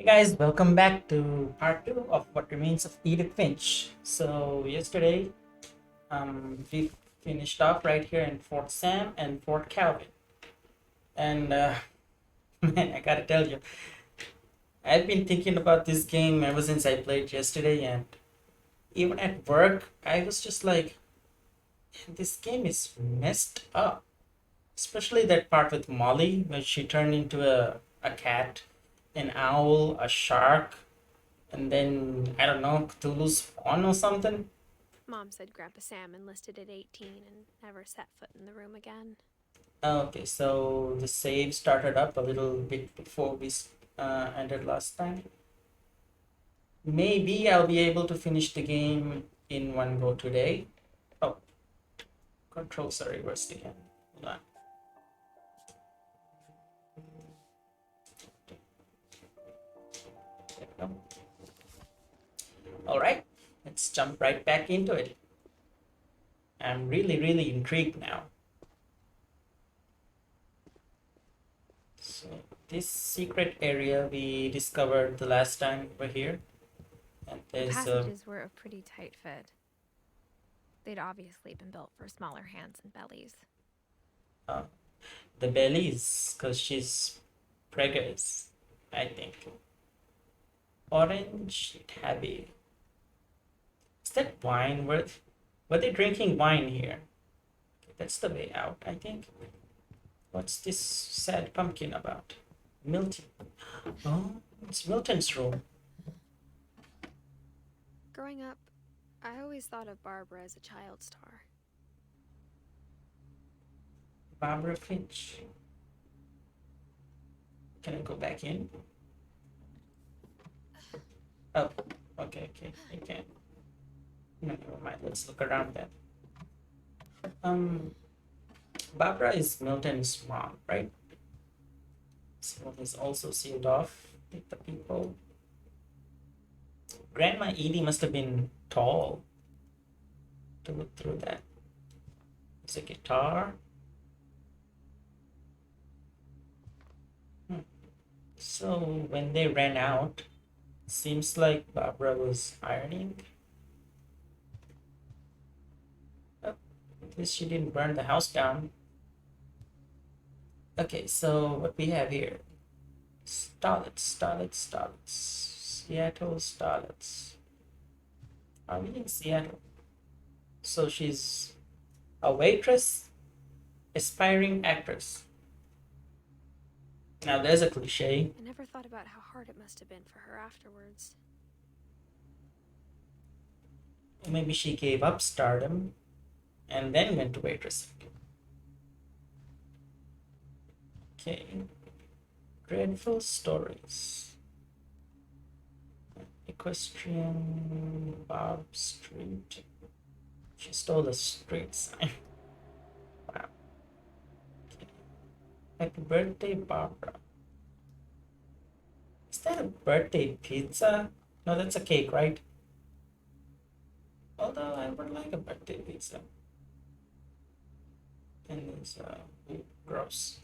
Hey guys, welcome back to part two of What Remains of Edith Finch. So yesterday, we finished off right here in Fort Sam and Fort Calvin, and man, I gotta tell you, I've been thinking about this game ever since I played yesterday, and even at work, I was just like, this game is messed up. Especially that part with Molly, where she turned into a cat, an owl, a shark, and then I don't know, Cthulhu's Spawn or something. Mom said Grandpa Sam enlisted at 18 and never set foot in the room again. Okay, so the save started up a little bit before we ended last time. Maybe I'll be able to finish the game in one go today. Oh, controls are reversed again. Hold on. There we go. All right, let's jump right back into it. I'm really intrigued now. So this secret area we discovered the last time we were here, and The there's passages were a pretty tight fit. They'd obviously been built for smaller hands and bellies. uh, the bellies, because she's preggers, I think. Orange tabby. Is that wine? Were they drinking wine here? Okay, that's the way out, I think. What's this sad pumpkin about? Milton. Oh, it's Milton's room. Growing up, I always thought of Barbara as a child star. Barbara Finch. Can I go back in? Oh, okay. I can. No, never mind. Let's look around then. Um, Barbara is Milton's mom, right? So he's also sealed off with the people. Grandma Edie must have been tall to look through that. There's a guitar. Hmm. So when they ran out, seems like Barbara was ironing. Oh, at least she didn't burn the house down. Okay, so what we have here. Starlets. Seattle Starlets. Are we in Seattle? So she's a waitress, aspiring actress. Now there's a cliche. I never thought about how hard it must have been for her afterwards. Maybe she gave up stardom and then went to waitressing. Okay. Dreadful stories. Equestrian Bob Street. She stole a street sign. Wow. Okay. Happy birthday, Barbara. Is that a birthday pizza? No, that's a cake, right? Although I would like a birthday pizza. And it's gross.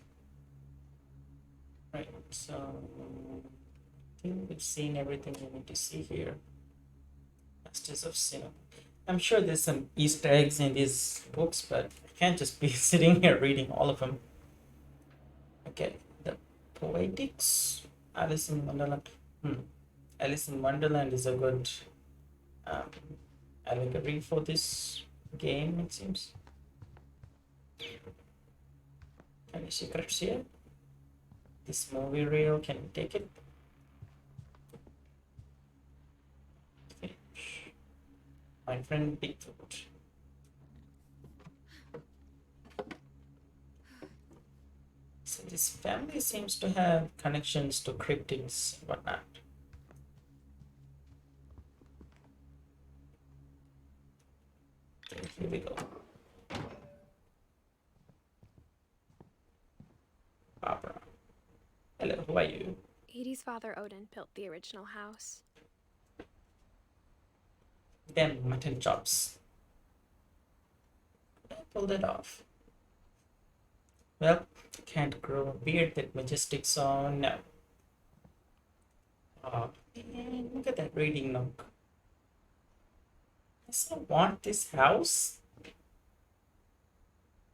Right, so I think we've seen everything we need to see here. Masters of Cinema. I'm sure there's some Easter eggs in these books, but I can't just be sitting here reading all of them. Okay, the Poetics. Alice in Wonderland. Hmm. Alice in Wonderland is a good um, allegory for this game, it seems. Any secrets here? This movie reel, can we take it? Finish. My friend Bigfoot. So this family seems to have connections to cryptids and whatnot. Okay, here we go. Barbara. Hello, who are you? Edie's father Odin built the original house. Them mutton chops. I pulled it off. Well, can't grow a beard that majestic, so no. And look at that reading nook. I still want this house.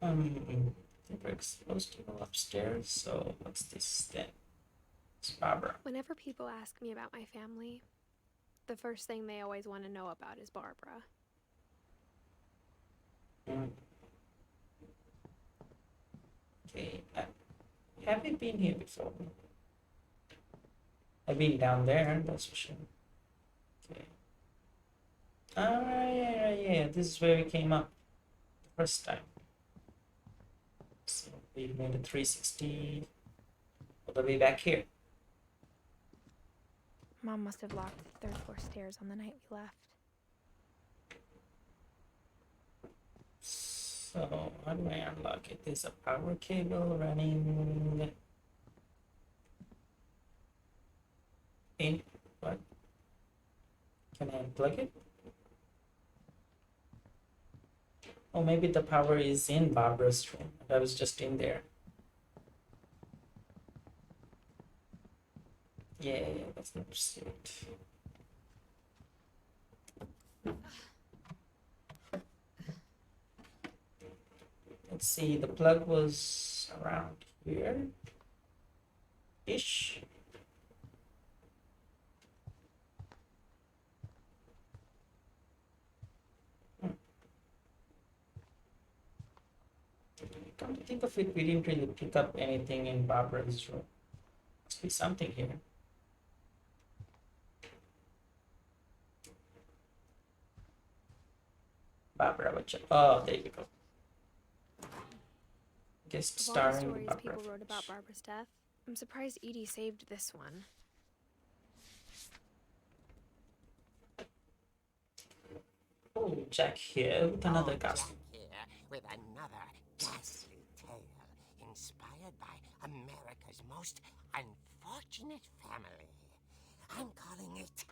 I think we're supposed to go upstairs. So what's this then? It's Barbara. Whenever people ask me about my family, the first thing they always want to know about is Barbara. Okay, have you been here before? I've been down there, that's for sure. Okay. Yeah. This is where we came up the first time. So we made a 360 all the way back here. Mom must have locked the third floor stairs on the night we left. So how do I unlock it? There's a power cable running in. What? Can I unplug it? Oh, maybe the power is in Barbara's room. I was just in there. Yeah, that's not it. Let's see, the plug was around here ish. Come to think of it, we didn't really pick up anything in Barbara's room. Must be something here. Barbara, oh, there you go. Guest Of all the starring stories Barbara people wrote about Finch. Barbara's death, I'm surprised Edie saved this one. Oh, Jack here with another ghastly. Jack here with another ghastly tale inspired by America's most unfortunate family. I'm calling it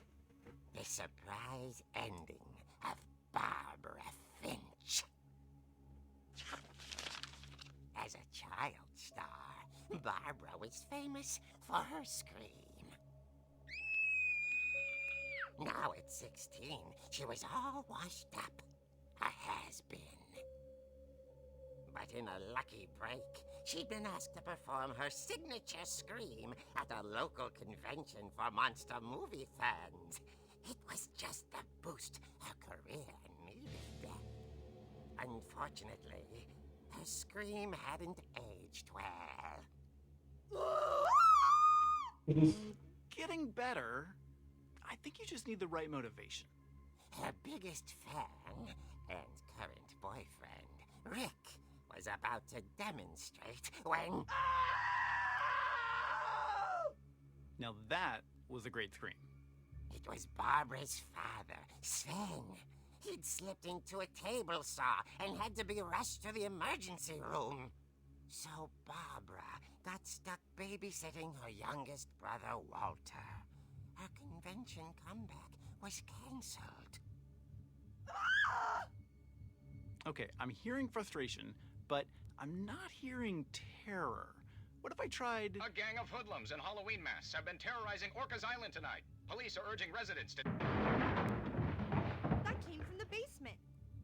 The Surprise Ending of Barbara Finch. As a child star, Barbara was famous for her scream. Now at 16, she was all washed up, a has-been. But in a lucky break, she'd been asked to perform her signature scream at a local convention for monster movie fans. It was just the boost her career needed. Unfortunately, her scream hadn't aged well. Getting better. I think you just need the right motivation. Her biggest fan and current boyfriend, Rick, was about to demonstrate when... Now that was a great scream. It was Barbara's father, Sven. He'd slipped into a table saw and had to be rushed to the emergency room. So Barbara got stuck babysitting her youngest brother, Walter. Her convention comeback was cancelled. Okay, I'm hearing frustration, but I'm not hearing terror. What if I tried... A gang of hoodlums in Halloween masks have been terrorizing Orcas Island tonight. Police are urging residents to... That came from the basement.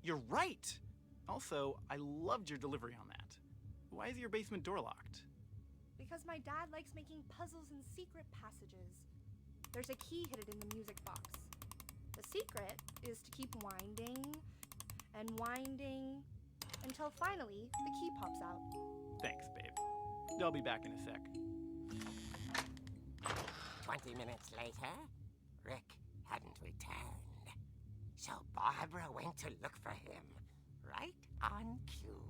You're right! Also, I loved your delivery on that. Why is your basement door locked? Because my dad likes making puzzles and secret passages. There's a key hidden in the music box. The secret is to keep winding and winding until finally the key pops out. Thanks, babe. I'll be back in a sec. 20 minutes later, Rick hadn't returned. So Barbara went to look for him, right on cue.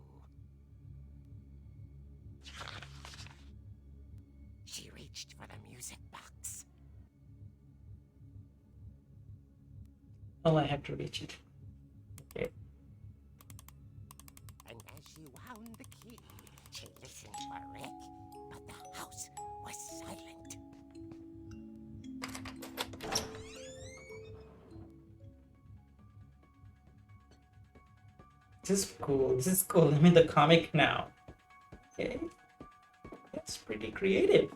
She reached for the music box. Oh, I have to reach it. Okay. And as she wound the key, she listened for Rick, but the house was silent. This is cool. This is cool. I'm in the comic now. Okay. That's pretty creative.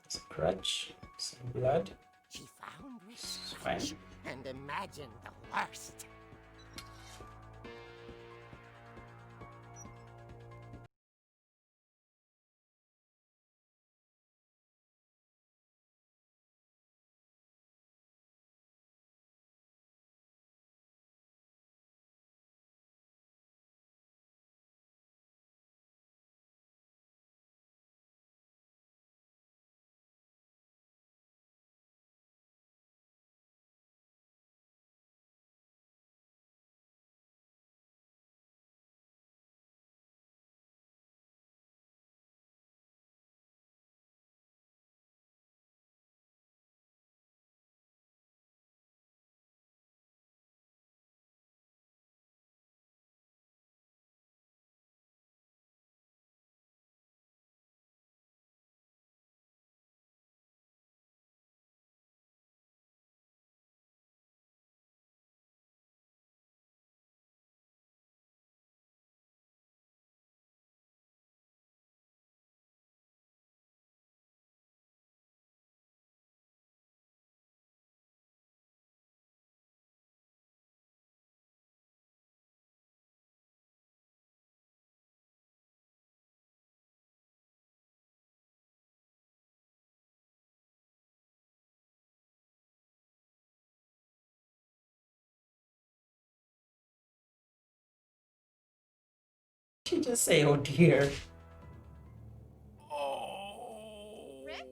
It's a crutch. Some blood. She found Fine. research and imagined the worst. She just say, "Oh dear." Oh. Rick?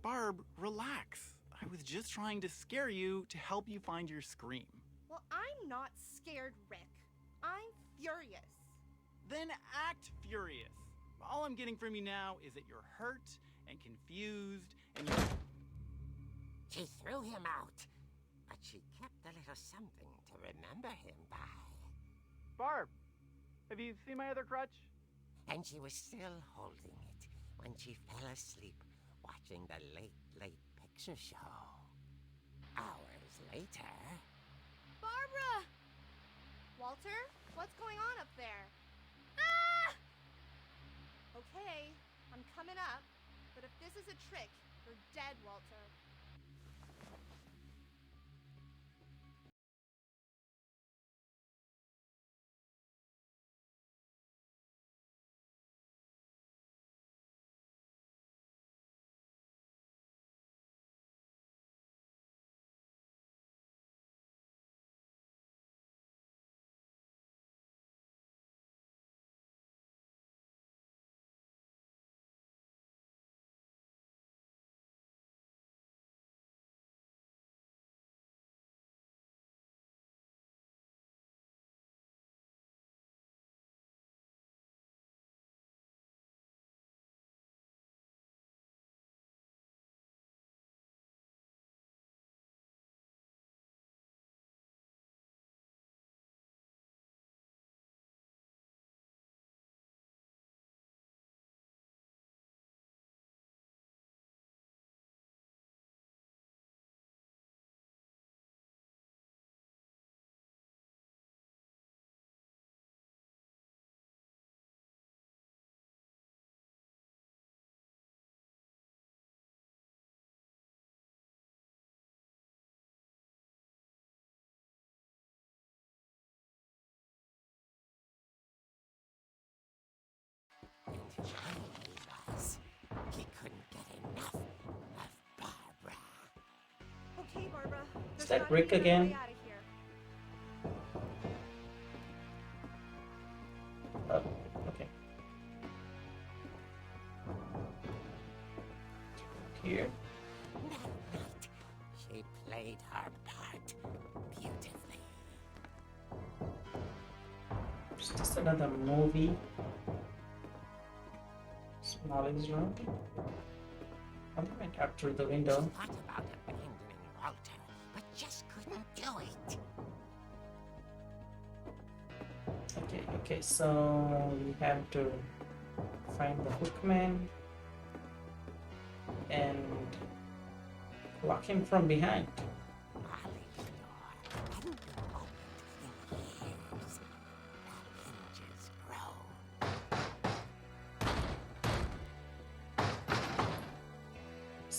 Barb, relax. I was just trying to scare you to help you find your scream. Well, I'm not scared, Rick. I'm furious. Then act furious. All I'm getting from you now is that you're hurt and confused and you're... She threw him out, but she kept a little something to remember him by. Barb, have you seen my other crutch? And she was still holding it when she fell asleep watching the late picture show. Hours later... Barbara! Walter, what's going on up there? Ah! Okay, I'm coming up, but if this is a trick, you're dead, Walter. And who he was. He couldn't get enough of Barbara. Okay, Barbara. Is there's that gotta Rick be another again? way out of here. Oh, okay. Here. That night, she played her part beautifully. Is this another movie? Molly's room. I went out through the window. She thought about abandoning Walter, but just couldn't do it. Okay, so we have to find the hookman and lock him from behind. Molly's door hadn't been opened in years. The hinges groaned.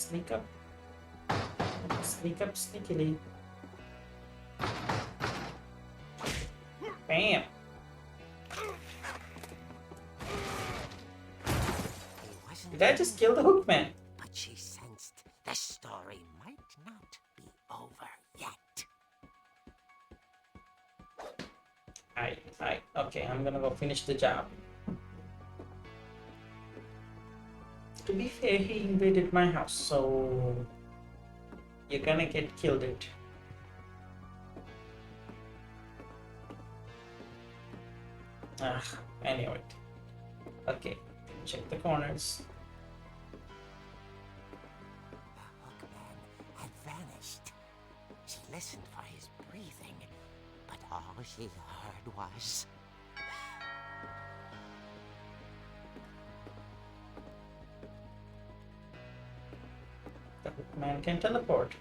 Sneak up. Sneak up sneakily. Bam! Did I just kill the hookman? But she sensed the story might not be over yet. Alright, okay, I'm gonna go finish the job. To be fair, he invaded my house, so you're gonna get killed it. I knew it. Okay, check the corners. The hookman had vanished. She listened for his breathing, but all she heard was... The hookman can teleport.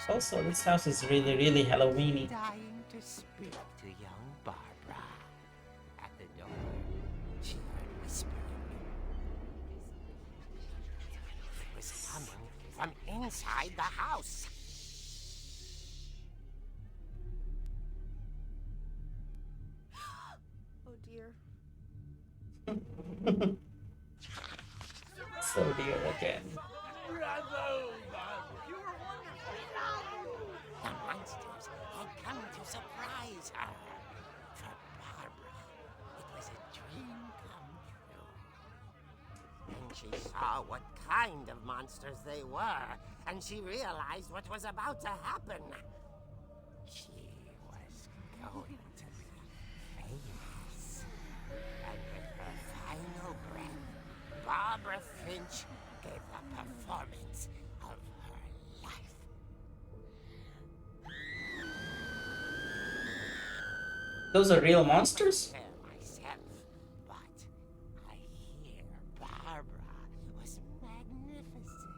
Also, this house is really Halloweeny. dying to speak to young Barbara. At the door, she heard whispering. It was coming from inside the house. Oh dear. So dear again. The monsters had come to surprise her. For Barbara, it was a dream come true. Then she saw what kind of monsters they were, and she realized what was about to happen. She was going to be famous. And with her final breath, Barbara Finch gave the performance of her life. Those are real monsters? There myself, but I hear Barbara was magnificent.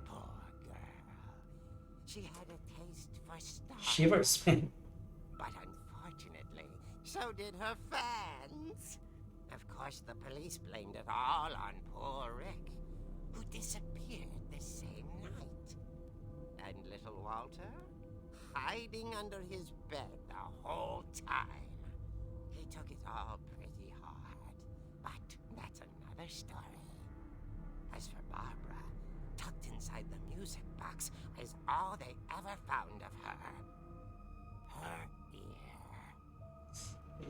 Poor girl. She had a taste for stars. Shivers, man. But unfortunately, so did her fans. Of course, the police blamed it all on poor Rick, who disappeared the same night. And little Walter, hiding under his bed the whole time. He took it all pretty hard, but that's another story. As for Barbara, tucked inside the music box is all they ever found of her. Her ear.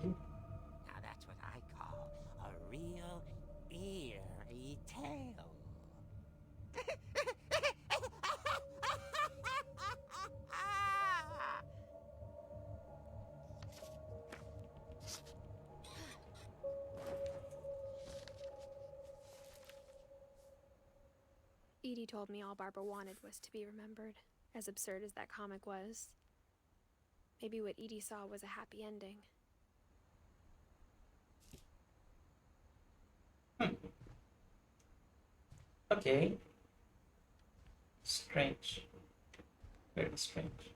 Now that's what I call a real eerie tale. Edie told me all Barbara wanted was to be remembered, as absurd as that comic was. Maybe what Edie saw was a happy ending. Okay. Strange. Very strange.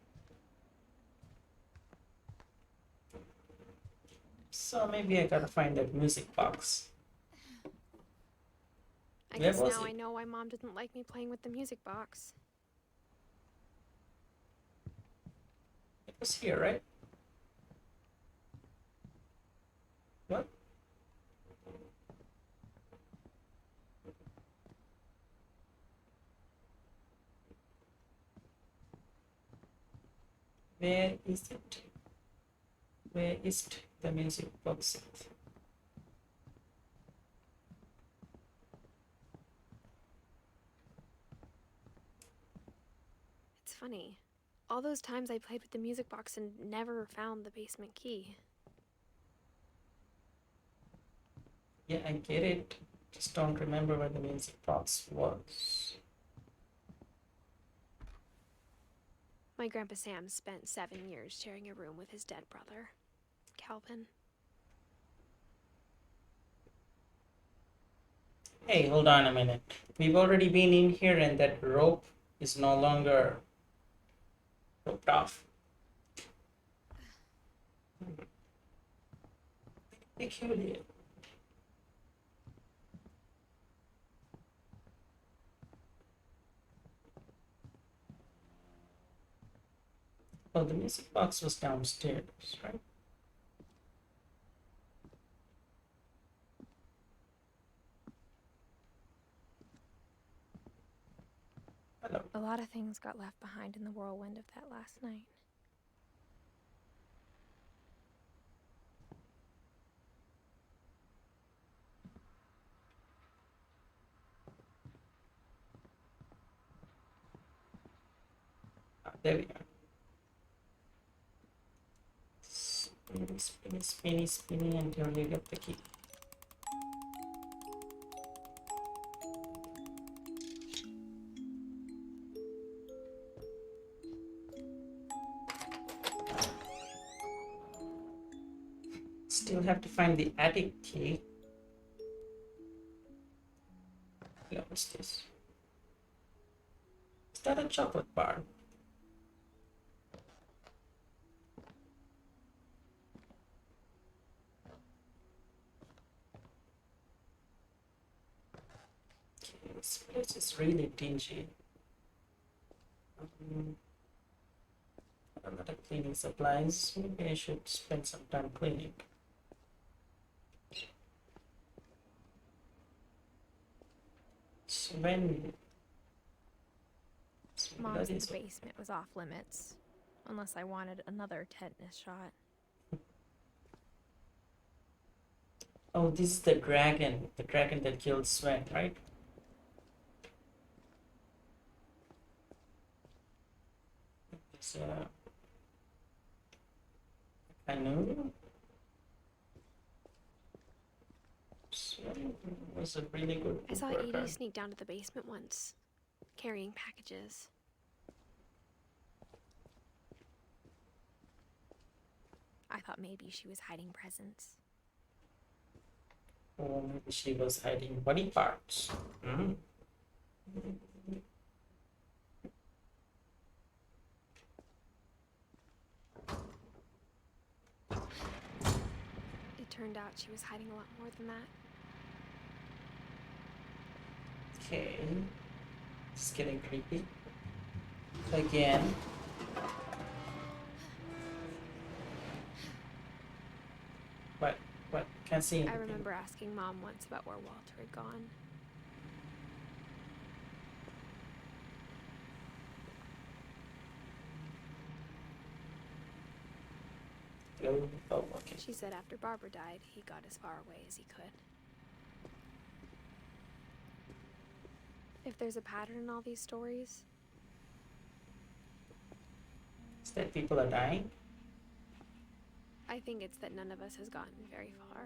So maybe I gotta find that music box. I Where guess was now it? I know why Mom didn't like me playing with the music box. It was here, right? What? Where is it? Where is the music box? It's funny. All those times I played with the music box and never found the basement key. Yeah, I get it. Just don't remember where the music box was. My Grandpa Sam spent 7 years sharing a room with his dead brother, Calvin. Hey, hold on a minute. We've already been in here and that rope is no longer roped off. Peculiar. the music box was downstairs, right? Hello. A lot of things got left behind in the whirlwind of that last night. There we are. Spinny, spinny, spinny, spinny until you get the key. Still have to find the attic key. Yeah, what's this? Is that a chocolate bar? Okay, this place is really dingy. A lot of cleaning supplies. Maybe I should spend some time cleaning. Sven. Mom That said is the basement was off limits, unless I wanted another tetanus shot. Oh, this is the dragon that killed Sven, right? It's I know. Sven was a really good I saw worker. Edie sneak down to the basement once, carrying packages. I thought maybe she was hiding presents. Or maybe she was hiding body parts. Mm. It turned out she was hiding a lot more than that. Okay. It's getting creepy. Again. What? Can't see anything. I remember asking Mom once about where Walter had gone. Oh, okay. She said after Barbara died, he got as far away as he could. If there's a pattern in all these stories, Is that people are dying? I think it's that none of us has gotten very far.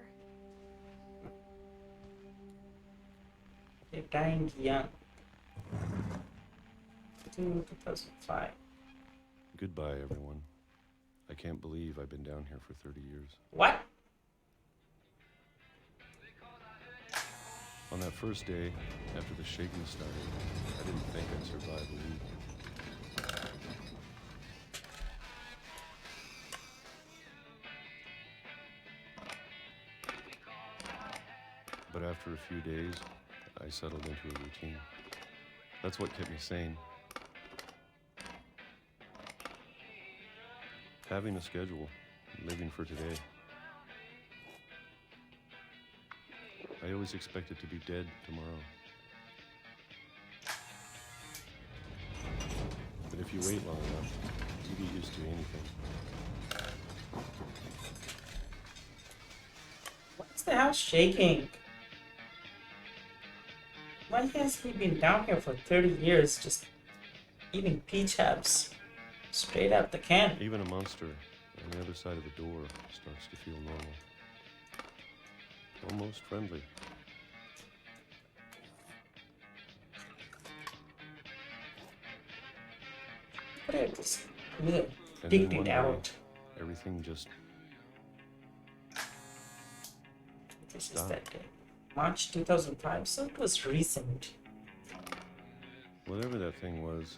They're dying young. 2005. Goodbye, everyone. I can't believe I've been down here for 30 years. What? On that first day, after the shaking started, I didn't think I'd survive a week. But after a few days, I settled into a routine. That's what kept me sane. Having a schedule, living for today. I always expected to be dead tomorrow. But if you wait long enough, you get used to anything. What's the house shaking? Why has he been down here for 30 years just eating peach habs straight out the can? Even a monster on the other side of the door starts to feel normal. Almost friendly. What are this? Ugh, And digged then one it day, out. everything just This is Stop. that day. March 2005, so it was recent. whatever that thing was,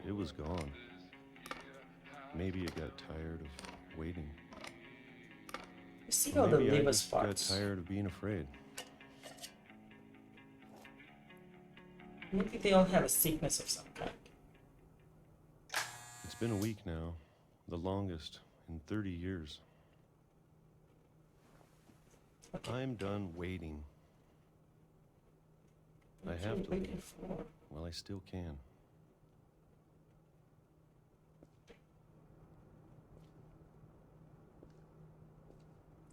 it was gone. Maybe it got tired of waiting. You see Or all the maybe I liver just got spots. tired of being afraid. Maybe they all have a sickness of some kind. It's been a week now, The longest in 30 years. Okay. I'm done waiting. I What have you to waiting leave. for? Well, I still can.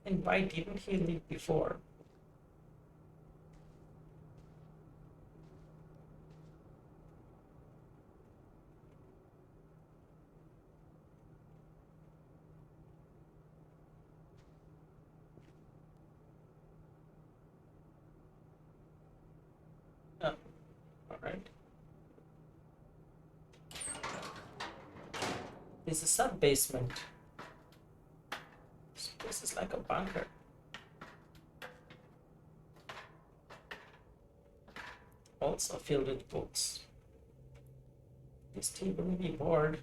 And why didn't he leave before? Oh, alright. This is sub-basement. This is like a bunker. Also filled with books. This table will be bored.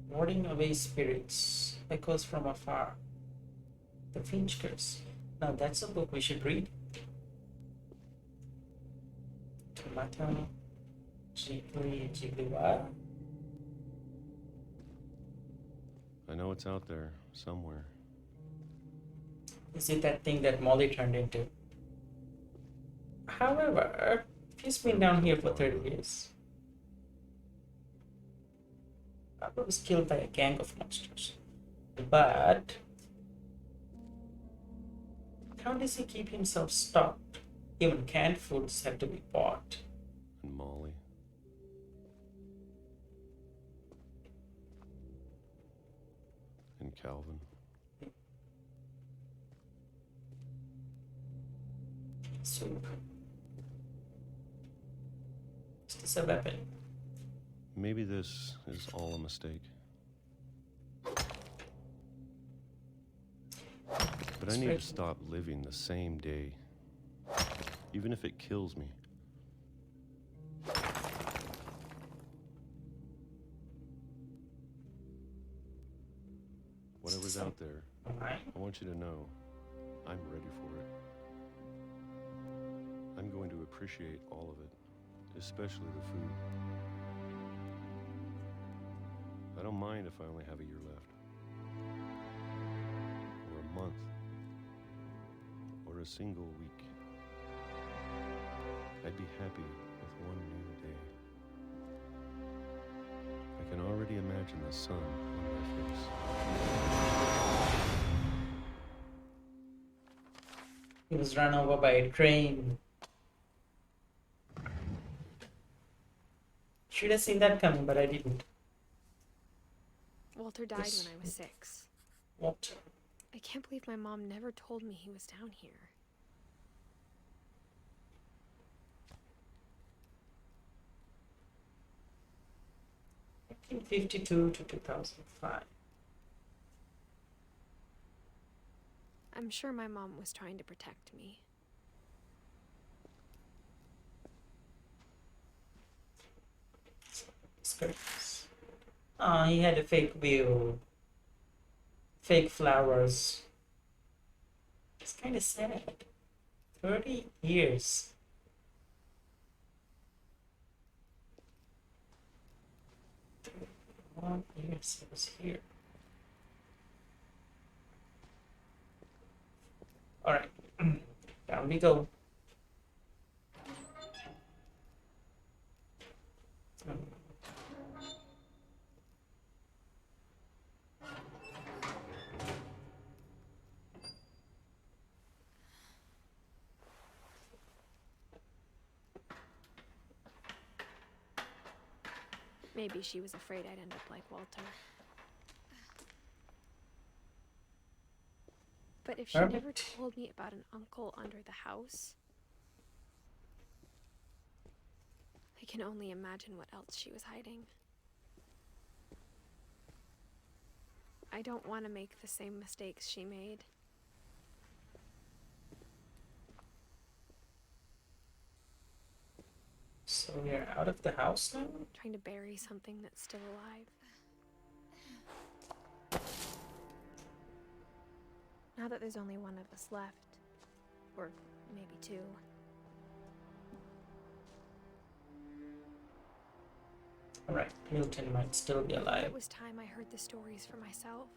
Warding away spirits, echoes from afar. The Finch curse. Now that's a book we should read. Tomato, Ghibli, what? I know it's out there somewhere. Is it that thing that Molly turned into? However, he's been down here for 30 years. Papa was killed by a gang of monsters. But how does he keep himself stocked? Even canned foods have to be bought. And Molly. And Calvin. Soup. Is this a weapon? Maybe this is all a mistake. But I need to stop living the same day. Even if it kills me. Whatever's out there, Alright. I want you to know I'm ready for it. I'm going to appreciate all of it, especially the food. I don't mind if I only have a year left. Or a month. Or a single week. I'd be happy with one new day. I can already imagine the sun on my face. He was run over by a train. Should have seen that coming, but I didn't. Walter died Yes. when I was 6. What? I can't believe my mom never told me he was down here. In 1952 to 2005. I'm sure my mom was trying to protect me. Skirts. Oh, he had a fake view. Fake flowers. It's kind of sad. 30 years. One years he was here. Alright. Down we go. Maybe she was afraid I'd end up like Walter. But if she Herbert? never told me about an uncle under the house, I can only imagine what else she was hiding. I don't want to make the same mistakes she made. So we're out of the house now? Trying to bury something that's still alive. Now that there's only one of us left, or maybe 2, Alright, Milton might still be I thought alive. it was time I heard the stories for myself.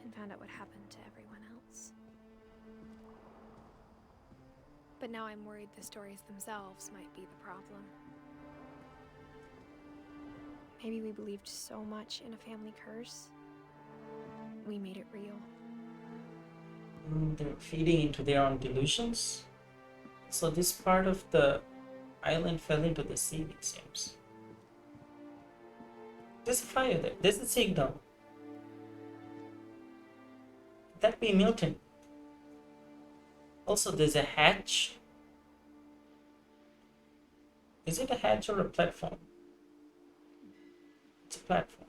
And found out what happened to everyone else. But now I'm worried the stories themselves might be the problem. Maybe we believed so much in a family curse, we made it real. They're feeding into their own delusions. So this part of the island fell into the sea, it seems. There's a fire there. There's a signal. Could that be Milton? Also, there's a hatch. Is it a hatch or a platform? It's a platform.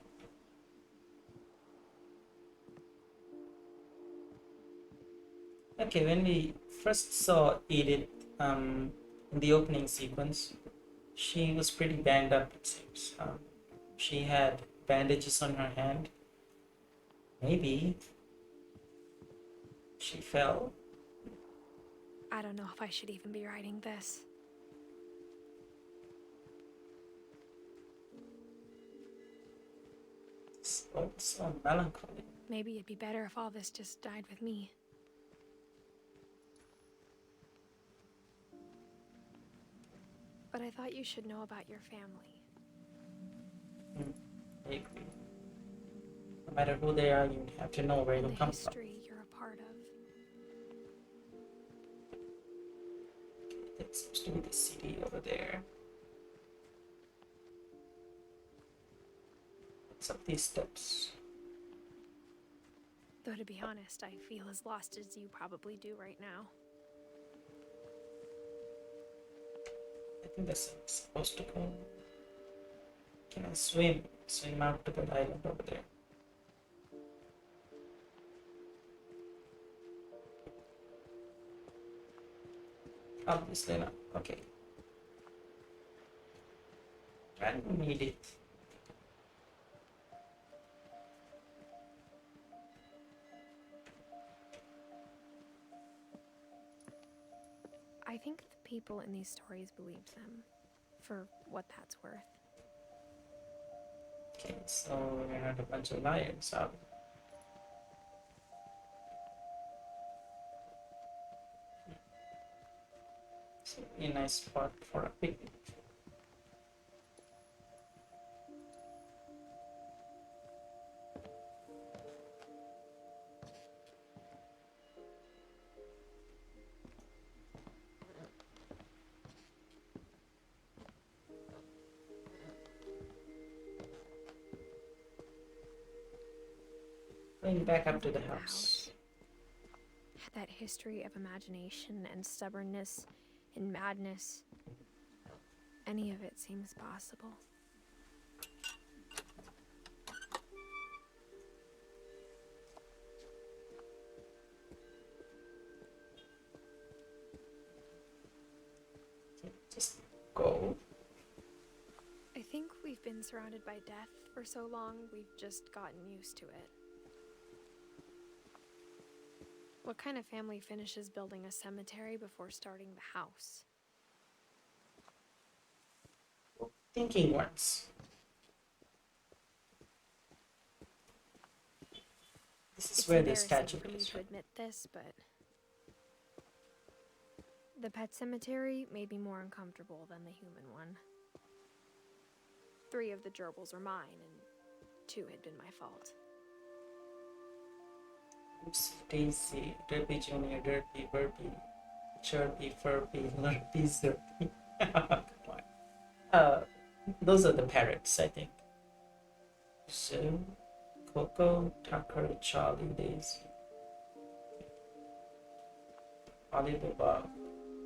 Okay, when we first saw Edith in the opening sequence, she was pretty banged up, it seems. She had bandages on her hand. Maybe she fell. I don't know if I should even be writing this. So melancholy. Maybe it'd be better if all this just died with me. But I thought you should know about your family. I agree. No matter who they are, you have to know where And you the come from. history you're a part of. That seems to be the city over there. What's up these steps? Though to be honest, I feel as lost as you probably do right now. I think that's supposed to go. Can I swim? Swim out to the island over there. Obviously not. Okay. I don't need it. I think the people in these stories believed them, for what that's worth. Okay, so we're not a bunch of liars, are we? It's a really nice spot for a picnic. Going back up to the house. That history of imagination and stubbornness and madness. Any of it seems possible. Just go. I think we've been surrounded by death for so long, we've just gotten used to it. What kind of family finishes building a cemetery before starting the house? Thinking once. This is It's where the embarrassing statue for me is to from. admit this, but the pet cemetery made me more uncomfortable than the human one. 3 of the gerbils were mine, and 2 had been my fault. Oops, Daisy, Derpy Jr., Derpy, Burpy, Chirpy, Furpy, Lurpy, Zerpy. Come on. Those are the parrots, I think. So, Coco, Tucker, Charlie, Daisy, Oliver, Bob,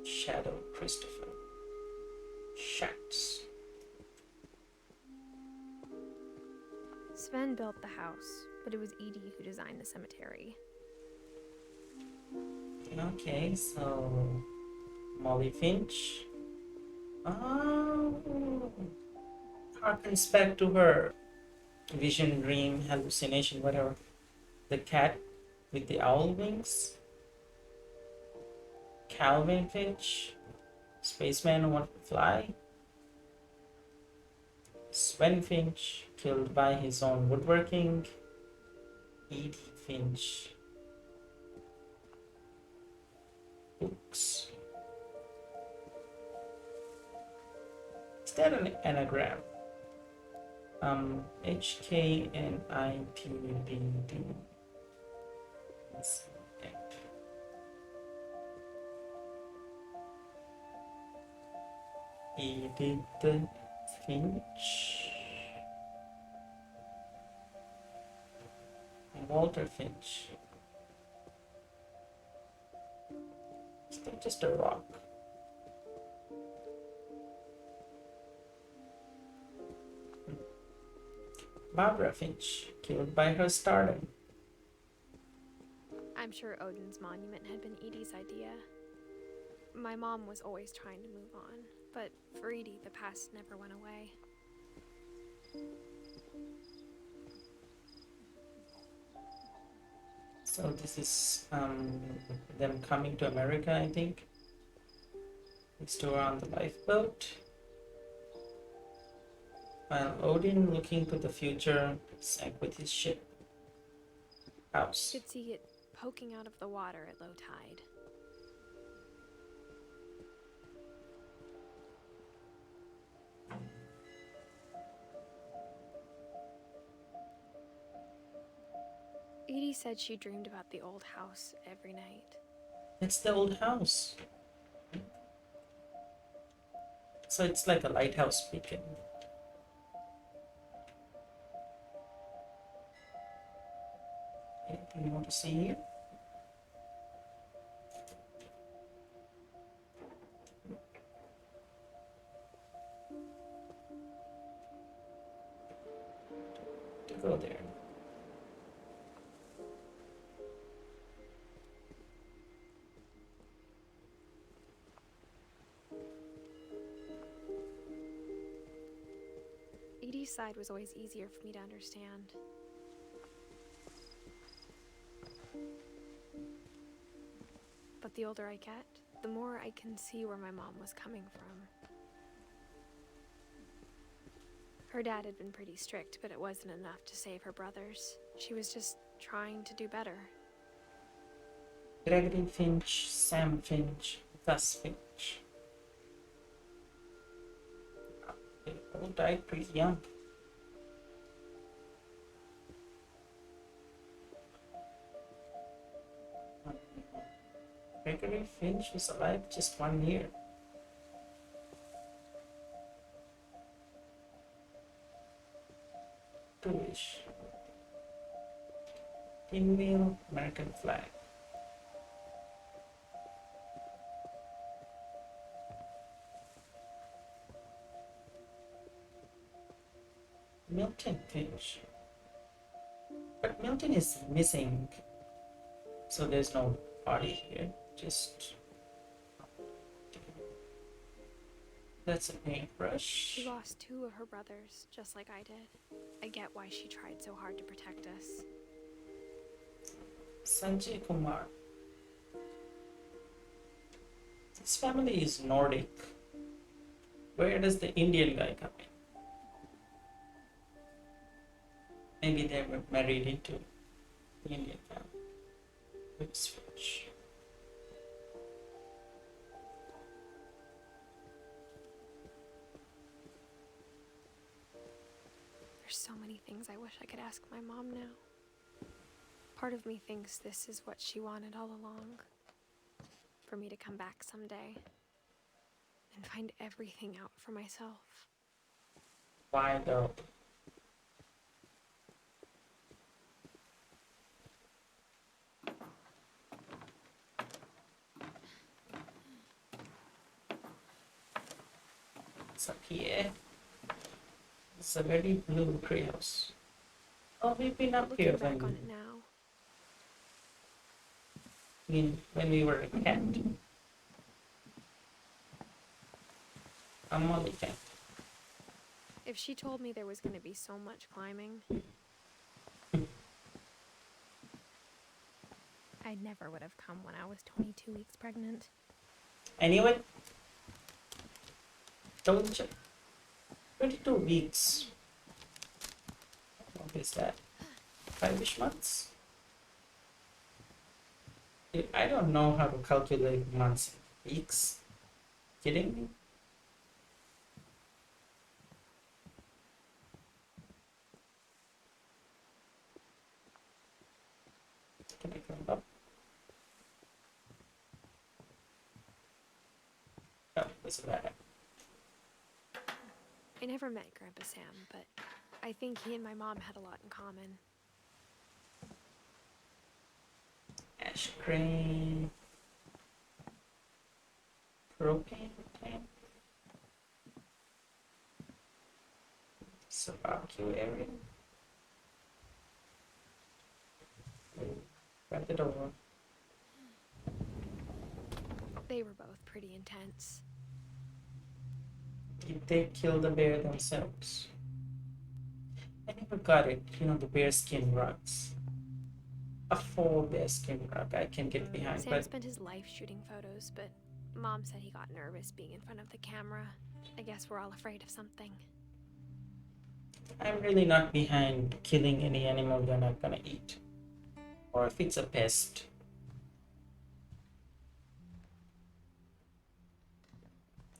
Shadow, Christopher, Shats. Sven built the house, but it was Edie who designed the cemetery. Okay, so Molly Finch. Oh, harkens back to her vision, dream, hallucination, whatever. The cat with the owl wings. Calvin Finch, spaceman who wants to fly. Sven Finch, killed by his own woodworking. Edith Finch. Books. Is there an anagram? HKNIPBD. Edith Finch. Walter Finch. Is that just a rock? Barbara Finch, killed by her stardom. I'm sure Odin's monument had been Edie's idea. My mom was always trying to move on, but for Edie, the past never went away. So this is them coming to America, I think. It's to on the lifeboat. While Odin, looking to the future, sank with his ship. House. You could see it poking out of the water at low tide. Edie said she dreamed about the old house every night. It's the old house. So it's like a lighthouse beacon. Anything more to see here? To go there. Edie's side was always easier for me to understand. But the older I get, the more I can see where my mom was coming from. Her dad had been pretty strict, but it wasn't enough to save her brothers. She was just trying to do better. Gregory Finch, Sam Finch, Gus Finch. They all died pretty young. Gregory Finch was alive just 1 year. Jewish. Pinwheel, American flag. Milton Finch. But Milton is missing, so there's no body here. Just that's a paintbrush. She lost 2 of her brothers, just like I did. I get why she tried so hard to protect us. Sanjay Kumar. This family is Nordic. Where does the Indian guy come in? Maybe they were married into the Indian family. Louis Finch. There's so many things I wish I could ask my mom now. Part of me thinks this is what she wanted all along. For me to come back someday and find everything out for myself. Why though? What's up here? It's a very blue treehouse. Oh, we've been up here Looking back on it now, when we were a cat. A molly cat. if she told me there was going to be so much climbing, I never would have come when I was 22 weeks pregnant. Anyway, told you. 22 weeks. What is that? 5-ish months? I don't know how to calculate months and weeks. Kidding me? Can I come up? Oh, that's bad. I never met Grandpa Sam, but I think he and my mom had a lot in common. Ash crane. Propane tank. So barbecue area. Grab the door. They were both pretty intense. Did they kill the bear themselves? I never got it. You know, the bearskin rugs. A full bearskin rug I can get behind, Sam but spent his life shooting photos, but Mom said he got nervous being in front of the camera. I guess we're all afraid of something. I'm really not behind killing any animal you're not gonna eat. Or if it's a pest.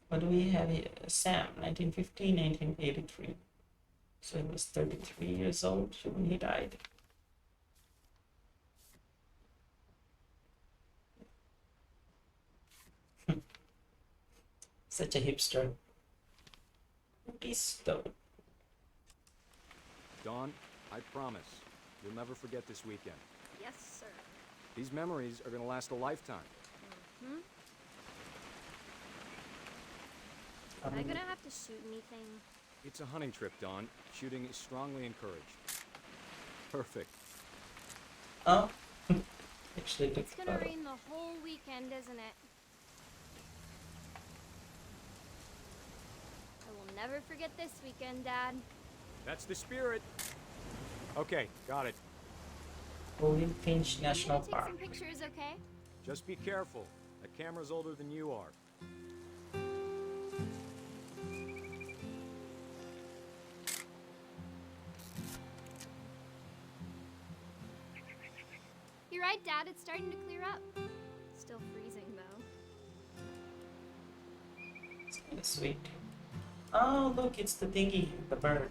What do we have here? Sam, 1950, 1983. So he was 33 years old when he died. Such a hipster. Peace though. Dawn, I promise, you'll never forget this weekend. Yes, sir. These memories are gonna last a lifetime. Am I gonna have to shoot anything? It's a hunting trip, Dawn. Shooting is strongly encouraged. Perfect. Oh, actually took It's gonna photo. rain the whole weekend, isn't it? I will never forget this weekend, Dad. That's the spirit. Okay, got it. Edith Finch I'm National gonna take Park. some pictures, okay? Just be careful. That camera's older than you are. You're right, Dad. It's starting to clear up. Still freezing, though. It's kind of sweet. Oh, look, it's the thingy, the bird.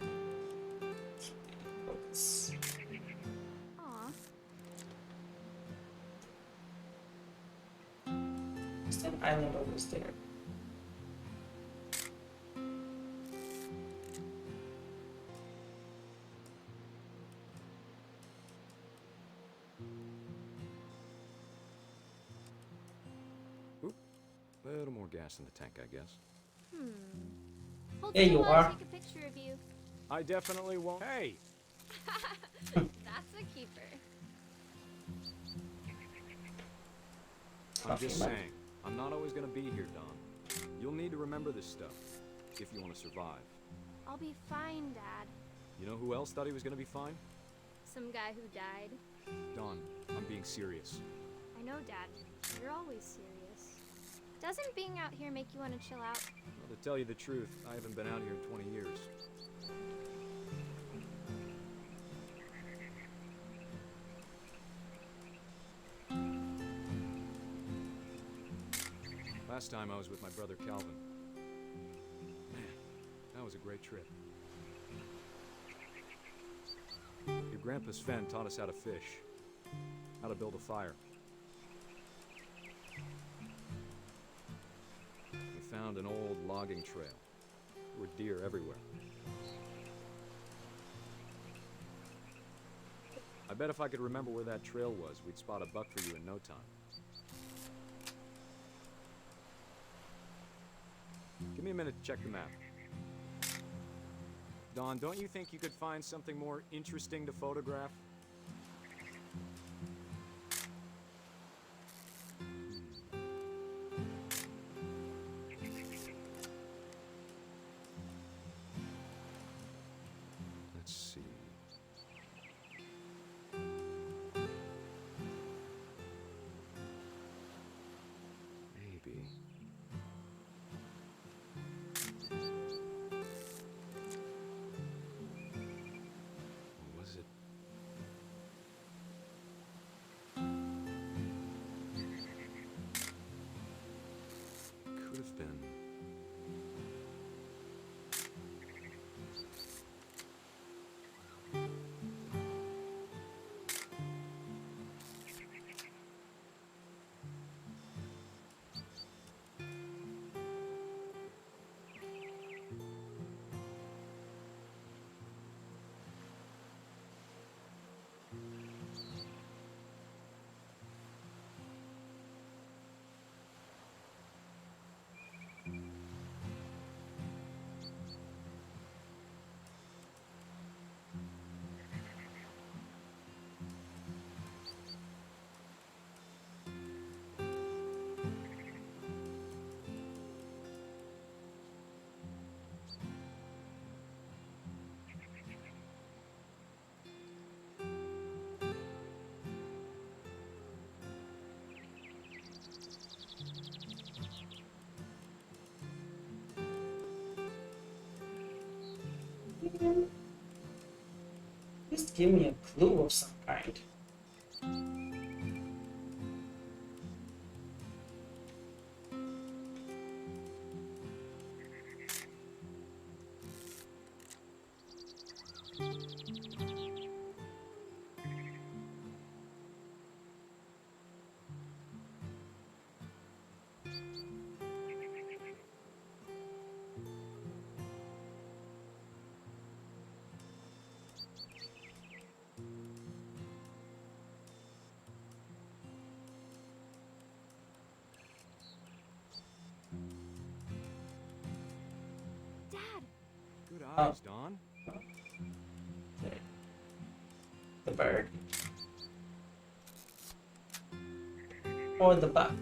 Focus. Aw. There's an island over there. A little more gas in the tank, I guess. Hold There still you while are. I take a picture of you. I definitely won't. Hey! That's a keeper. I'm Coffee just mug. saying, I'm not always gonna be here, Don. You'll need to remember this stuff, if you want to survive. I'll be fine, Dad. You know who else thought he was gonna be fine? Some guy who died. Don, I'm being serious. I know, Dad. You're always serious. Doesn't being out here make you want to chill out? Well, to tell you the truth, I haven't been out here in 20 years. Last time I was with my brother Calvin. Man, that was a great trip. Your grandpa Sven taught us how to fish, how to build a fire. We found an old logging trail. There were deer everywhere. I bet if I could remember where that trail was, we'd spot a buck for you in no time. Give me a minute to check the map. Dawn, don't you think you could find something more interesting to photograph? Let's see. Maybe. been... Just give me a clue of some kind. Dad! Good Oh. eyes, Dawn. The bird. Or the buck.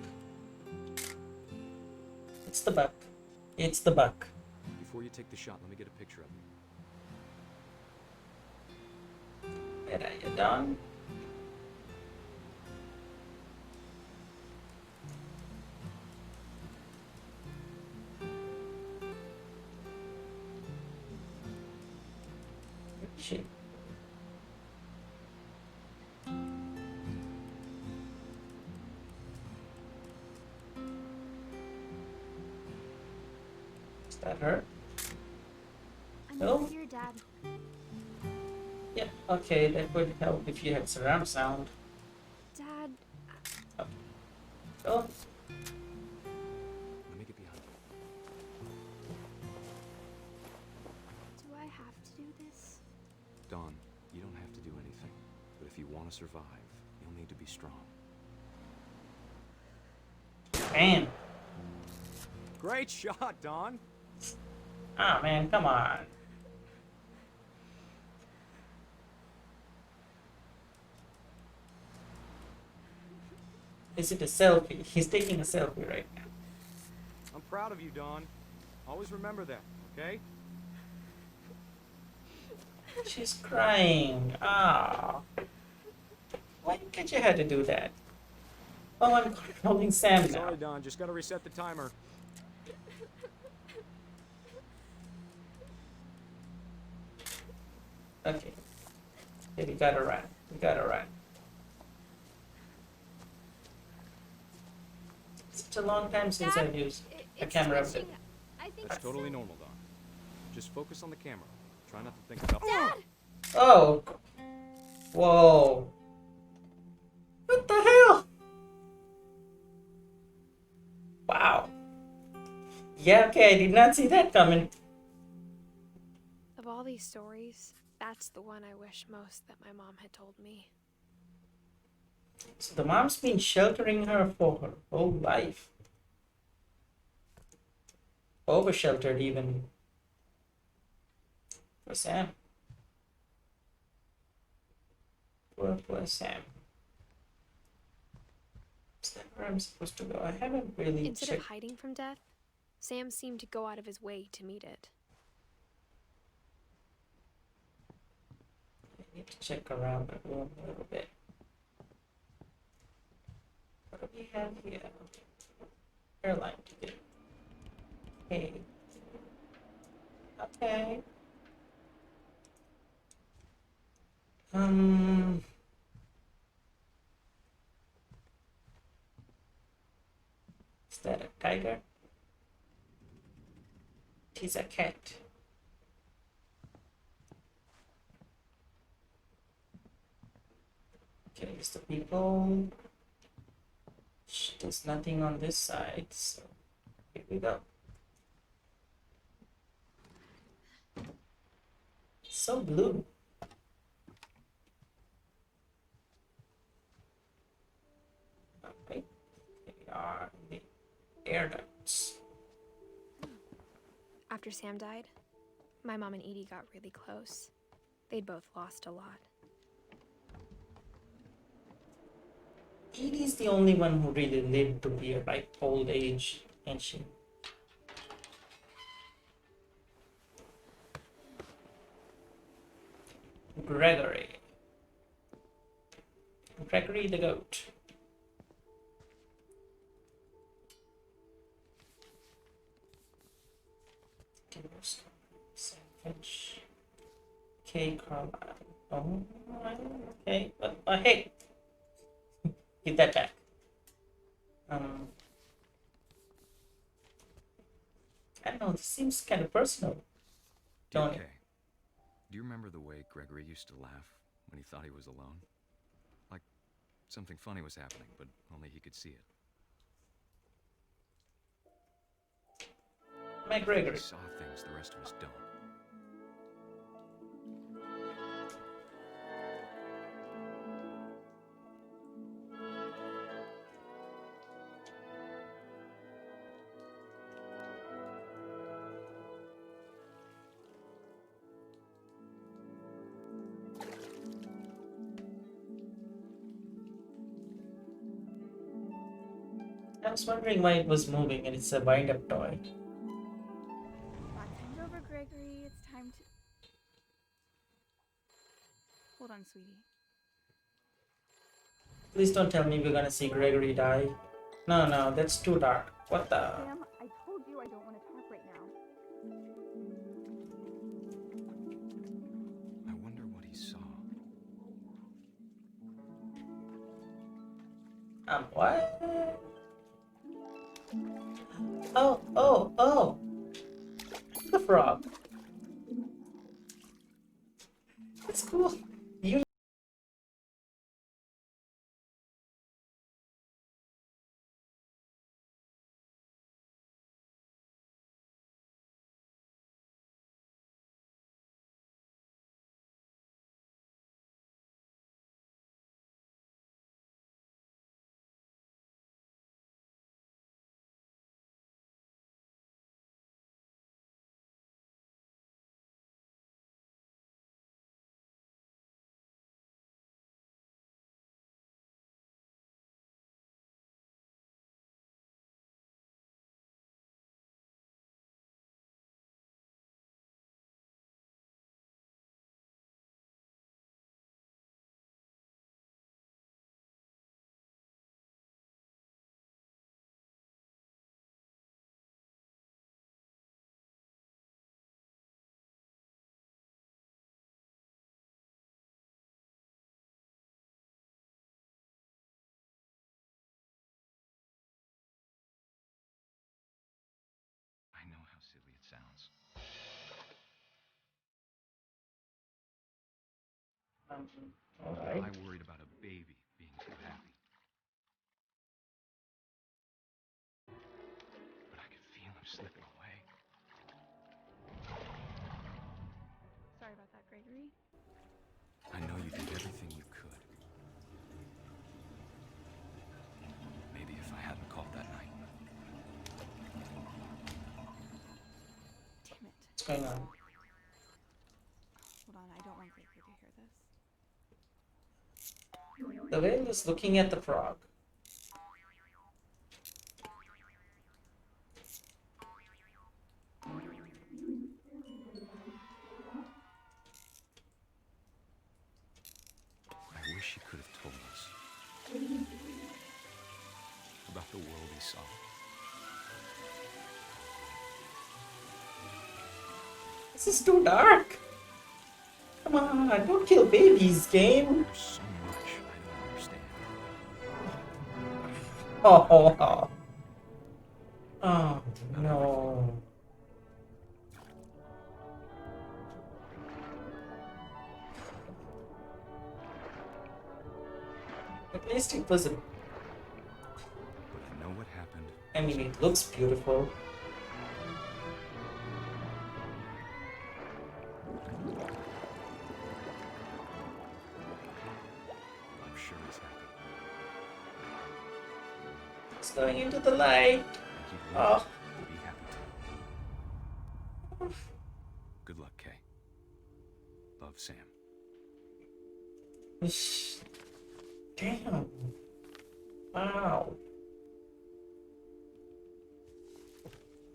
It's the buck. It's the buck. Before you take the shot, let me get a picture of you. Where are you done? Where is she? Is that her? I'm Hello? over here, Dad. Yeah, okay, that would help if you had surround sound. Dad, Oh, Let me get behind you. do I have to do this? Dawn, you don't have to do anything. But if you want to survive, you'll need to be strong. bam. Great shot, Dawn! Ah, man, come on. Is it a selfie? He's taking a selfie right now. I'm proud of you, Dawn. Always remember that, okay? She's crying. Ah. Why did you have to do that? Oh, I'm calling Sam now. Sorry, Dawn. Just gotta reset the timer. Okay. Okay, we gotta run. We gotta run. Such a long time since Dad, I've used a it's camera. switching. I think That's totally so. normal, Dawn. Just focus on the camera. Try not to think about... Dad! Oh. Whoa. What the hell? Wow. Yeah, okay, I did not see that coming. Of all these stories, that's the one I wish most that my mom had told me. So the mom's been sheltering her for her whole life. Over sheltered even. For Sam. Poor Sam. Is that where I'm supposed to go? I haven't really Instead checked. of hiding from death, Sam seemed to go out of his way to meet it. I need to check around the room a little bit. What do we have here? Airline ticket. Hey. Okay. Is that a tiger? It is a cat. Okay, Mr. People. There's nothing on this side, so here we go. So blue. Okay, here we are in the air ducts. After Sam died, my mom and Edie got really close. They'd both lost a lot. Edie's the only one who really lived to be a ripe old age, and she. Gregory. Gregory the goat. Sam Finch. K. Carlisle. Oh, okay. But hey, give that back. I don't know. This seems kind of personal. Don't Okay. it? Do you remember the way Gregory used to laugh when he thought he was alone? Like something funny was happening, but only he could see it. My Gregory. He saw things the rest of us don't. I was wondering why it was moving, and it's a wind-up toy. Bath time's over, Gregory. It's time to. Hold on, sweetie. Please don't tell me we're gonna see Gregory die. No, no, that's too dark. What the? Sam, I told you I don't want to talk right now. I wonder what he saw. What? Oh! The frog. It's cool. You. I know how silly it sounds. All right. I worried about a baby being too happy. But I could feel him slipping away. Sorry about that, Gregory. I know you did everything you could. Maybe if I hadn't called that night. Damn it. What's going on? Hold on, I don't want Gregory to hear this. The whale is looking at the frog. I wish he could have told us about the world he saw. This is too dark. Come on, don't kill babies, game. There's so much I don't understand. Oh no. At least it was a, But I know what happened. I mean, it looks beautiful. I'm sure he's happy. It's going into the light. And he Oh. wants to be happy too. Good luck, Kay. Love, Sam. Damn. Wow.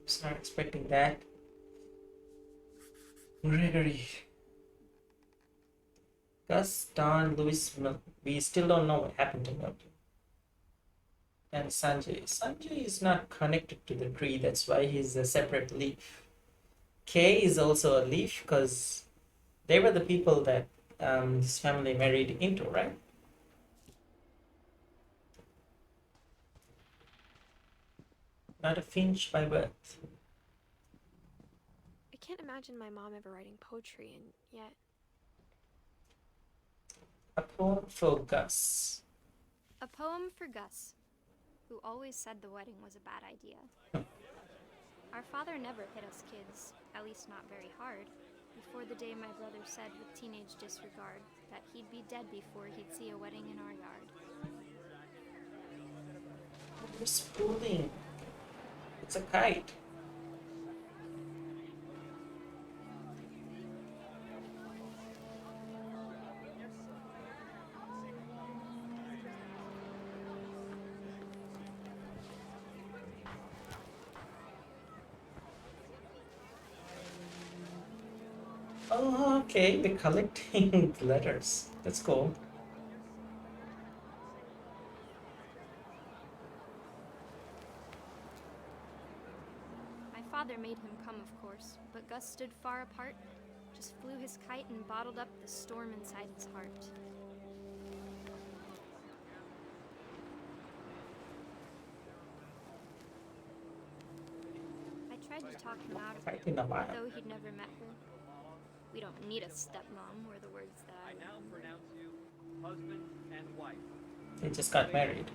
Was not expecting that. Gregory. Gus, Don, Louis, we still don't know what happened to Milton. And Sanjay. Sanjay is not connected to the tree, that's why he's a separate leaf. Kay is also a leaf because they were the people that his family married into, right? Not a Finch by birth. I can't imagine my mom ever writing poetry, and yet A poem for Gus. A poem for Gus, who always said the wedding was a bad idea. Our father never hit us kids, at least not very hard, before the day my brother said with teenage disregard that he'd be dead before he'd see a wedding in our yard. You're spooling. It's a kite. Oh, okay, they're collecting letters. That's cool. My father made him come, of course, but Gus stood far apart, just flew his kite and bottled up the storm inside his heart. I tried to talk him out of Fight it, in a while. though he'd never met her. We don't need a stepmom, were the words that I now remember. pronounce you husband and wife. They just got married.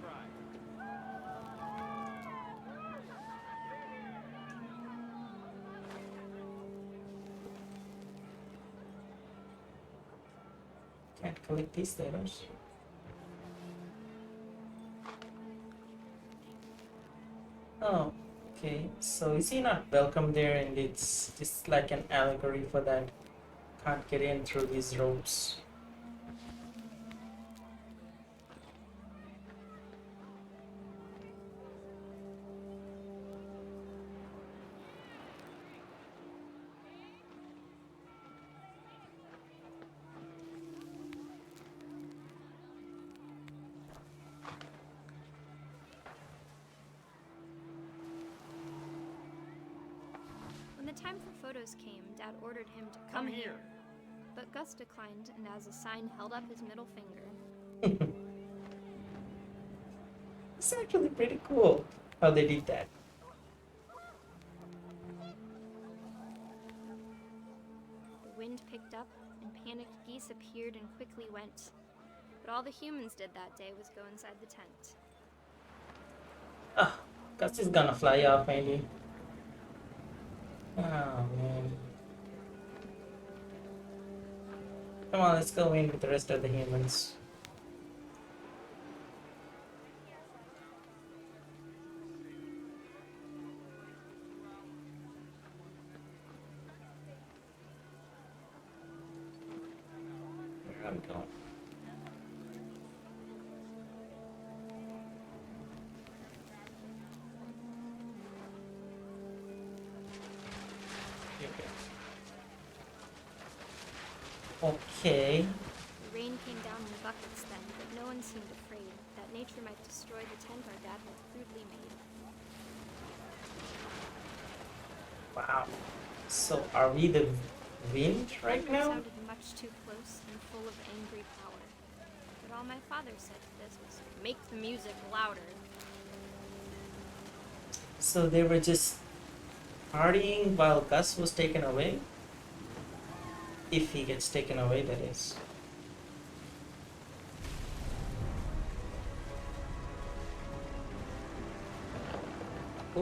Can't collect these letters. Oh, okay. So is he not welcome there, and it's just like an allegory for that? Can't get in through these ropes. When the time for photos came, Dad ordered him to Come here. But Gus declined, and as a sign held up his middle finger. It's actually pretty cool how they did that. The wind picked up, and panicked geese appeared and quickly went. But all the humans did that day was go inside the tent. Ah, Gus is gonna fly off, maybe. Oh man. Come on, let's go in with the rest of the humans. Where are we going? Okay. The rain came down in buckets then, but no one seemed afraid that nature might destroy the tent our dad had crudely made. Wow. So are we the wind right Thunder now? sounded much too close and full of angry power. But all my father said to this was, "Make the music louder." So they were just partying while Gus was taken away? If he gets taken away, that is.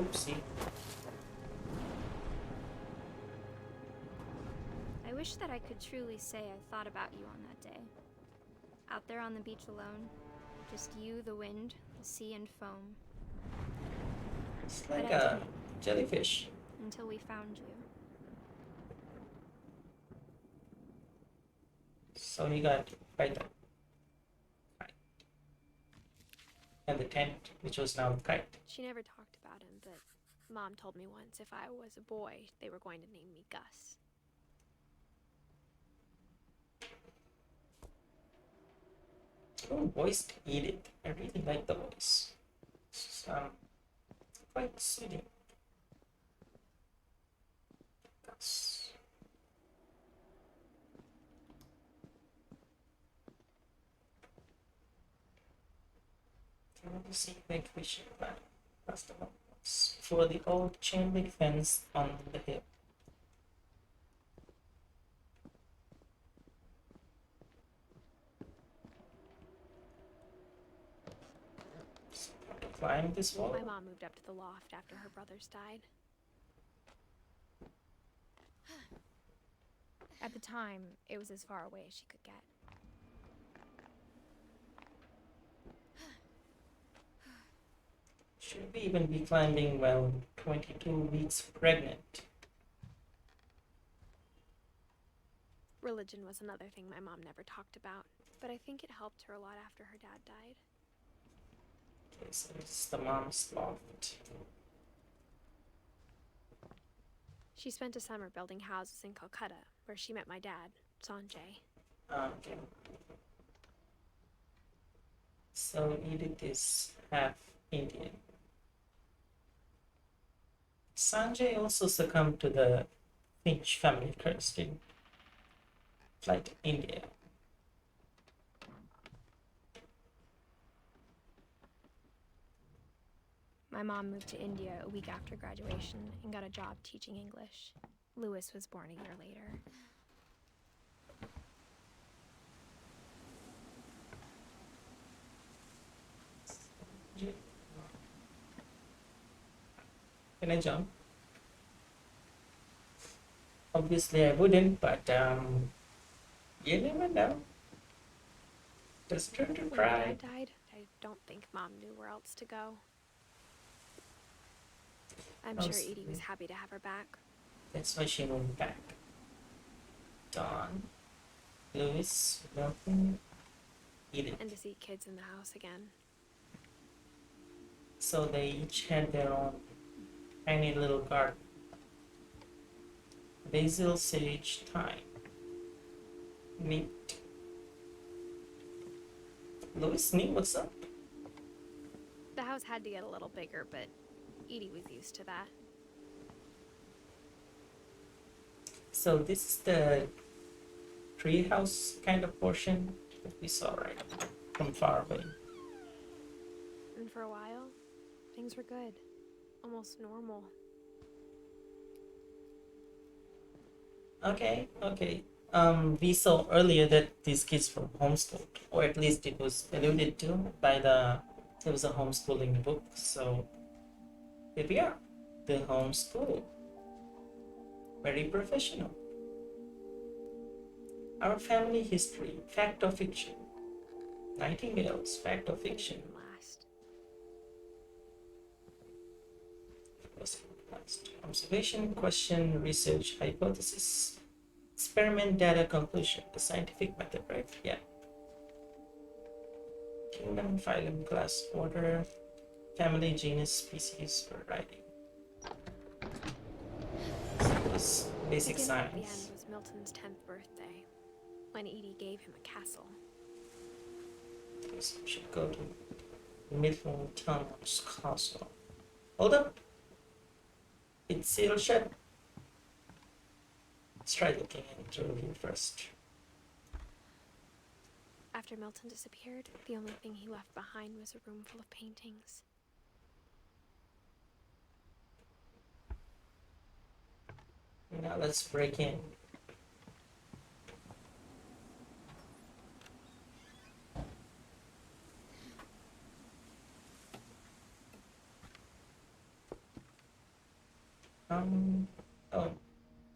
Oopsie. I wish that I could truly say I thought about you on that day. Out there on the beach alone, just you, the wind, the sea, and foam. It's But like I a didn't, jellyfish. until we found you. So you got python. Kite. And the tent, which was now kite. She never talked about him, but Mom told me once if I was a boy, they were going to name me Gus. Oh, voiced Edith. I really like the voice. It's quite soothing. Gus. Let me see if we should pass the ones for the old chain link fence on the hill. Climb this wall. My mom moved up to the loft after her brothers died. At the time, it was as far away as she could get. Should we even be climbing while 22 weeks pregnant? Religion was another thing my mom never talked about, but I think it helped her a lot after her dad died. Okay, so it's the mom's loft. She spent a summer building houses in Calcutta, where she met my dad, Sanjay. Okay. So Edith is half Indian. Sanjay also succumbed to the Finch family curse in Flight to India. My mom moved to India a week after graduation and got a job teaching English. Louis was born a year later. Can I jump? Obviously I wouldn't, but you never know. Just turn to When cry. Dad died, I don't think Mom knew where else to go. I'm sure Edie was happy to have her back. That's why she moved back. Dawn, Louis, Milton, Edith. And to see kids in the house again. So they each had their own tiny little garden. Basil, sage, thyme. Neat. Louis knew what's up. The house had to get a little bigger, but Edie was used to that. So this is the treehouse kind of portion that we saw right from far away. And for a while, things were good. Almost normal. Okay. We saw earlier that these kids were homeschooled, or at least it was alluded to by there was a homeschooling book. So here we are, the homeschool. Very professional. Our family history, fact or fiction. Nightingales, fact or fiction. Last. Last. Observation, question, research, hypothesis, experiment, data, conclusion. The scientific method, right? Yeah. Kingdom, phylum, class, order, family, genus, species, variety. So this basic Beginning at the end science. was Milton's 10th birthday, when Edie gave him a castle. So we should go to Milton's castle. Hold up. It's sealed shut. Let's try looking into here first. After Milton disappeared, the only thing he left behind was a room full of paintings. Now let's break in. Um, oh,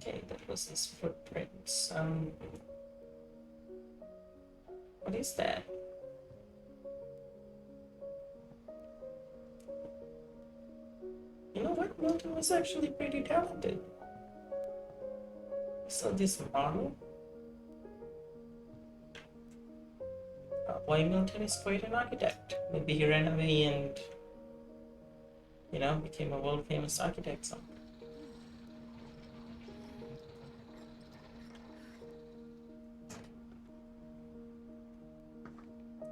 okay, that was his footprints. What is that? You know what? Milton was actually pretty talented. So this model, why Milton is quite an architect. Maybe he ran away and, you know, became a world famous architect somewhere.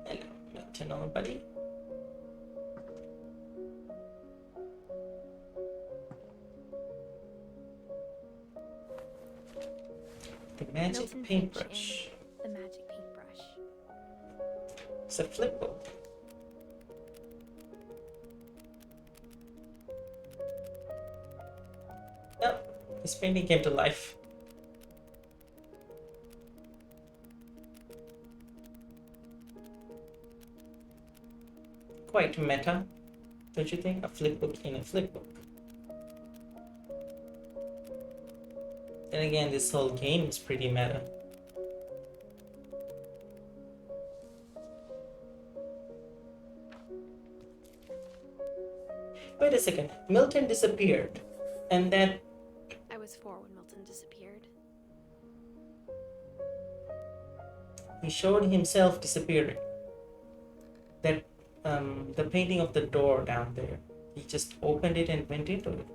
Hello, Milton, old buddy. The magic Milton Finch paintbrush. and the magic paintbrush. It's a flip book. Yep, this painting came to life. Quite meta, don't you think? A flip book in a flip book. Then again, this whole game is pretty meta. Wait a second, Milton disappeared, and then I was 4 when Milton disappeared. he showed himself disappearing. That the painting of the door down there. He just opened it and went into it.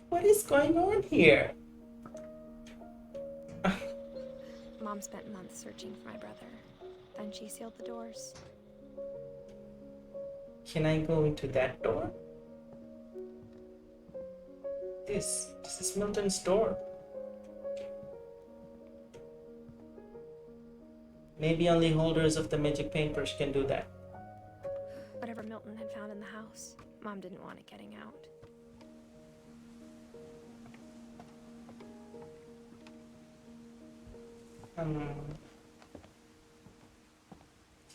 What is going on here? Mom spent months searching for my brother. Then she sealed the doors. Can I go into that door? This is Milton's door. Maybe only holders of the magic paintbrush can do that. Whatever Milton had found in the house, Mom didn't want it getting out.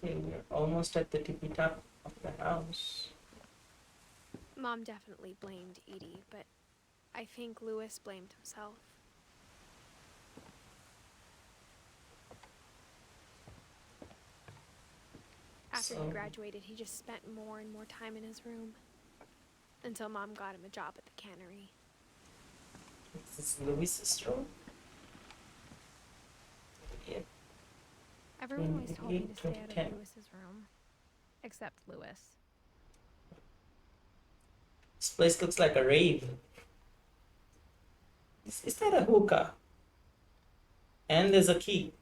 Okay, we're almost at the tippy top of the house. Mom definitely blamed Edie, but I think Lewis blamed himself. After he graduated, he just spent more and more time in his room. Until Mom got him a job at the cannery. Is this Lewis's room? Yeah. Everyone always told me to stay out 2010. of Lewis's room. Except Lewis. This place looks like a rave. Is that a hookah? And there's a key.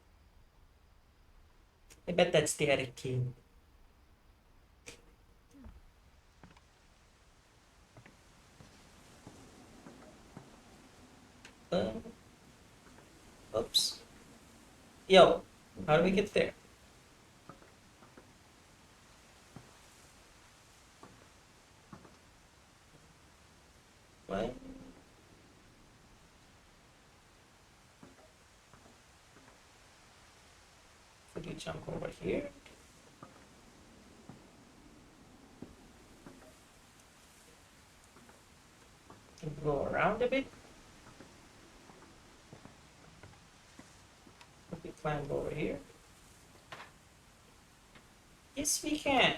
I bet that's the attic key. Oops. Yo, how do we get there? What? Could you jump over here? Go around a bit. Could we climb over here? Yes, we can.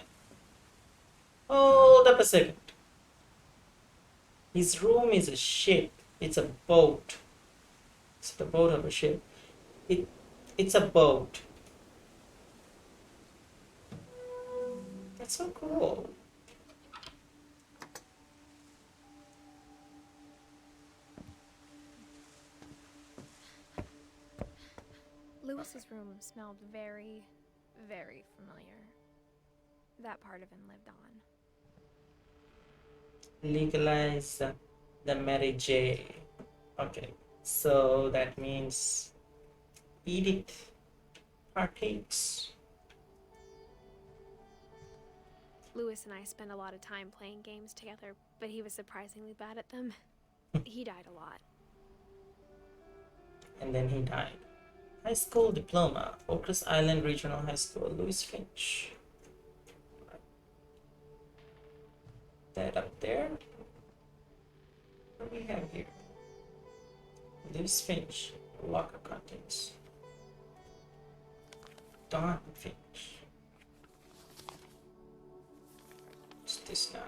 Hold up a second. His room is a ship. It's a boat. It's the boat of a ship. It's a boat. That's so cool. Lewis's room smelled very, very familiar. That part of him lived on. Legalize the Mary J. Okay, so that means Edith partakes. Lewis and I spent a lot of time playing games together, but he was surprisingly bad at them. He died a lot. And then he died. High school diploma, Ocris Island Regional High School, Louis Finch. that up there. What do we have here? Edith Finch. Locker contents. Dawn Finch. What's this now?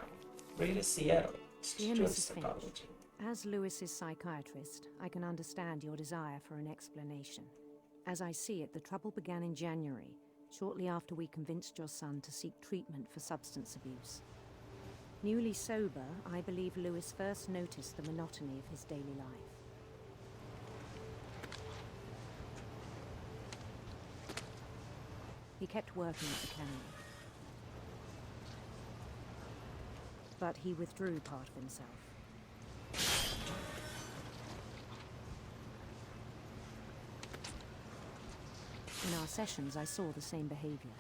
Greater Seattle. Dear Institute of Mrs. Finch, Psychology. as Lewis's psychiatrist, I can understand your desire for an explanation. As I see it, the trouble began in January, shortly after we convinced your son to seek treatment for substance abuse. Newly sober, I believe Lewis first noticed the monotony of his daily life. He kept working at the cannery. But he withdrew part of himself. In our sessions, I saw the same behavior.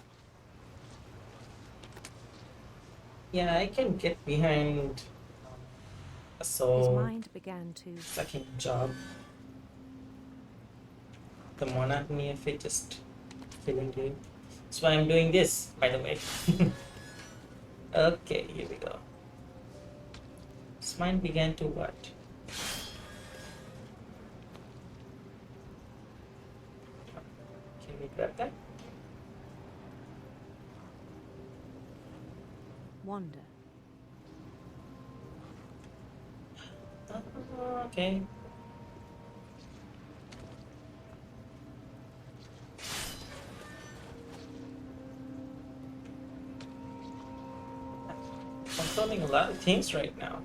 Yeah, I can get behind a His soul mind began to... sucking job. The monotony of it just feeling good. That's why I'm doing this, by the way. Okay, here we go. His mind began to what? Can we grab that? wander. Okay. Controlling a lot of things right now.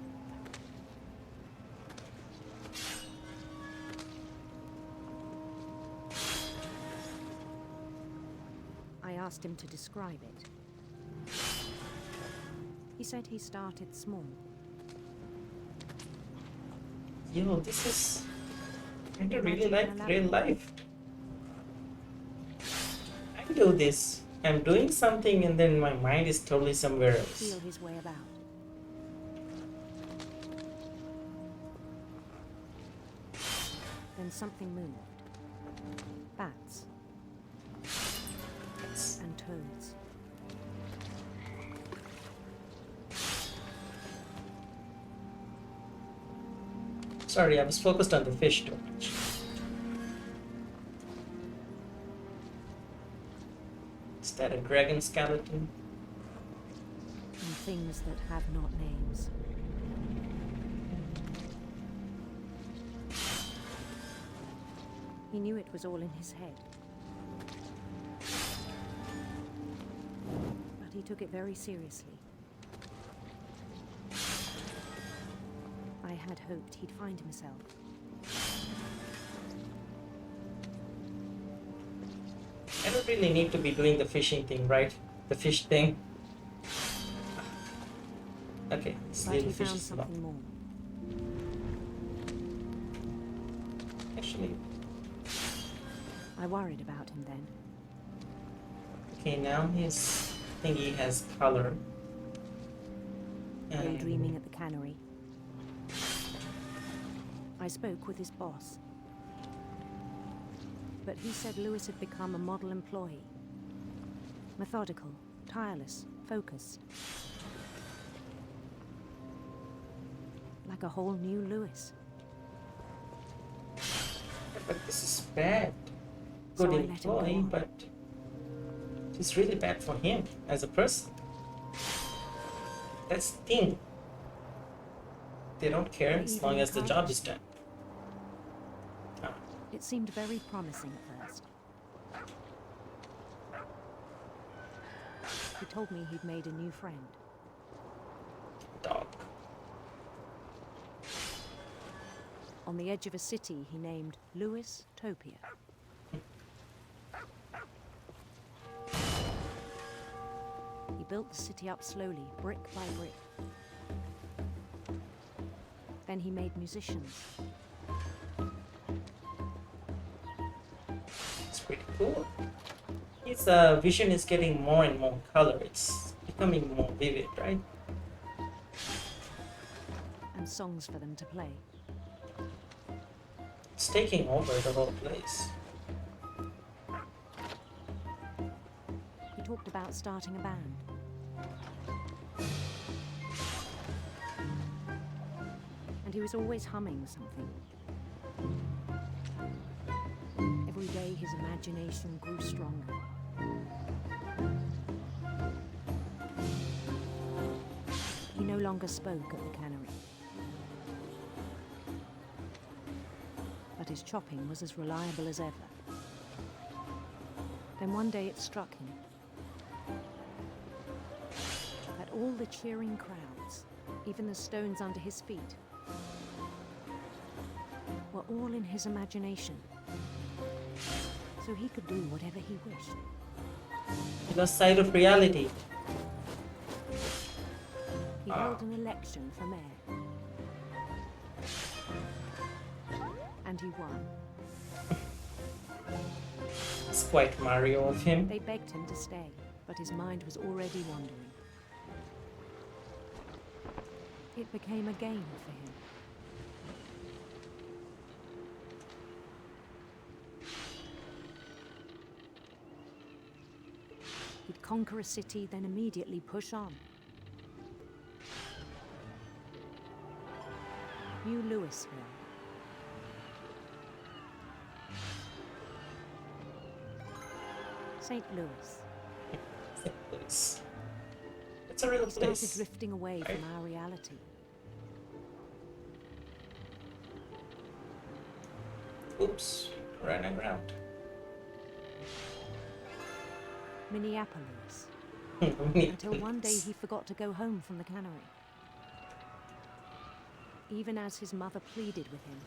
I asked him to describe it. He said he started small. Yo, this is kind of really like real life. I do this. I'm doing something and then my mind is totally somewhere else. Feel his way about. Then something moved. Bats. And toads. Sorry, I was focused on the fish too much. Is that a dragon skeleton? And things that have not names. He knew it was all in his head. But he took it very seriously. I had hoped he'd find himself. I don't really need to be doing the fishing thing, right? The fish thing. Okay, let's But leave he the fish found alone. something more. Actually, I worried about him then. okay, now his thingy has color. Daydreaming at the cannery. I spoke with his boss. But he said Lewis had become a model employee. Methodical, tireless, focused. Like a whole new Lewis. But this is bad. Good So I let him go employee, on. but it's really bad for him as a person. That's the thing. They don't care Or as even long as the job encouraged. is done. It seemed very promising at first. He told me he'd made a new friend. Dog. On the edge of a city he named Lewis Topia. He built the city up slowly, brick by brick. Then he made musicians. It's pretty cool. His vision is getting more and more color. It's becoming more vivid, right? And songs for them to play. It's taking over the whole place. He talked about starting a band. and he was always humming something. Every day his imagination grew stronger. He no longer spoke of the cannery, but his chopping was as reliable as ever. Then one day it struck him that all the cheering crowds, even the stones under his feet, were all in his imagination, so he could do whatever he wished. He lost sight of reality. He held an election for mayor, and he won. It's quite Mario of him. They begged him to stay, but his mind was already wandering. It became a game for him. He'd conquer a city, then immediately push on. New Louisville. St. Louis. St. Louis. It's a real He started place. drifting away right? from our reality. Oops, ran aground. Minneapolis. Until one day he forgot to go home from the cannery. Even as his mother pleaded with him,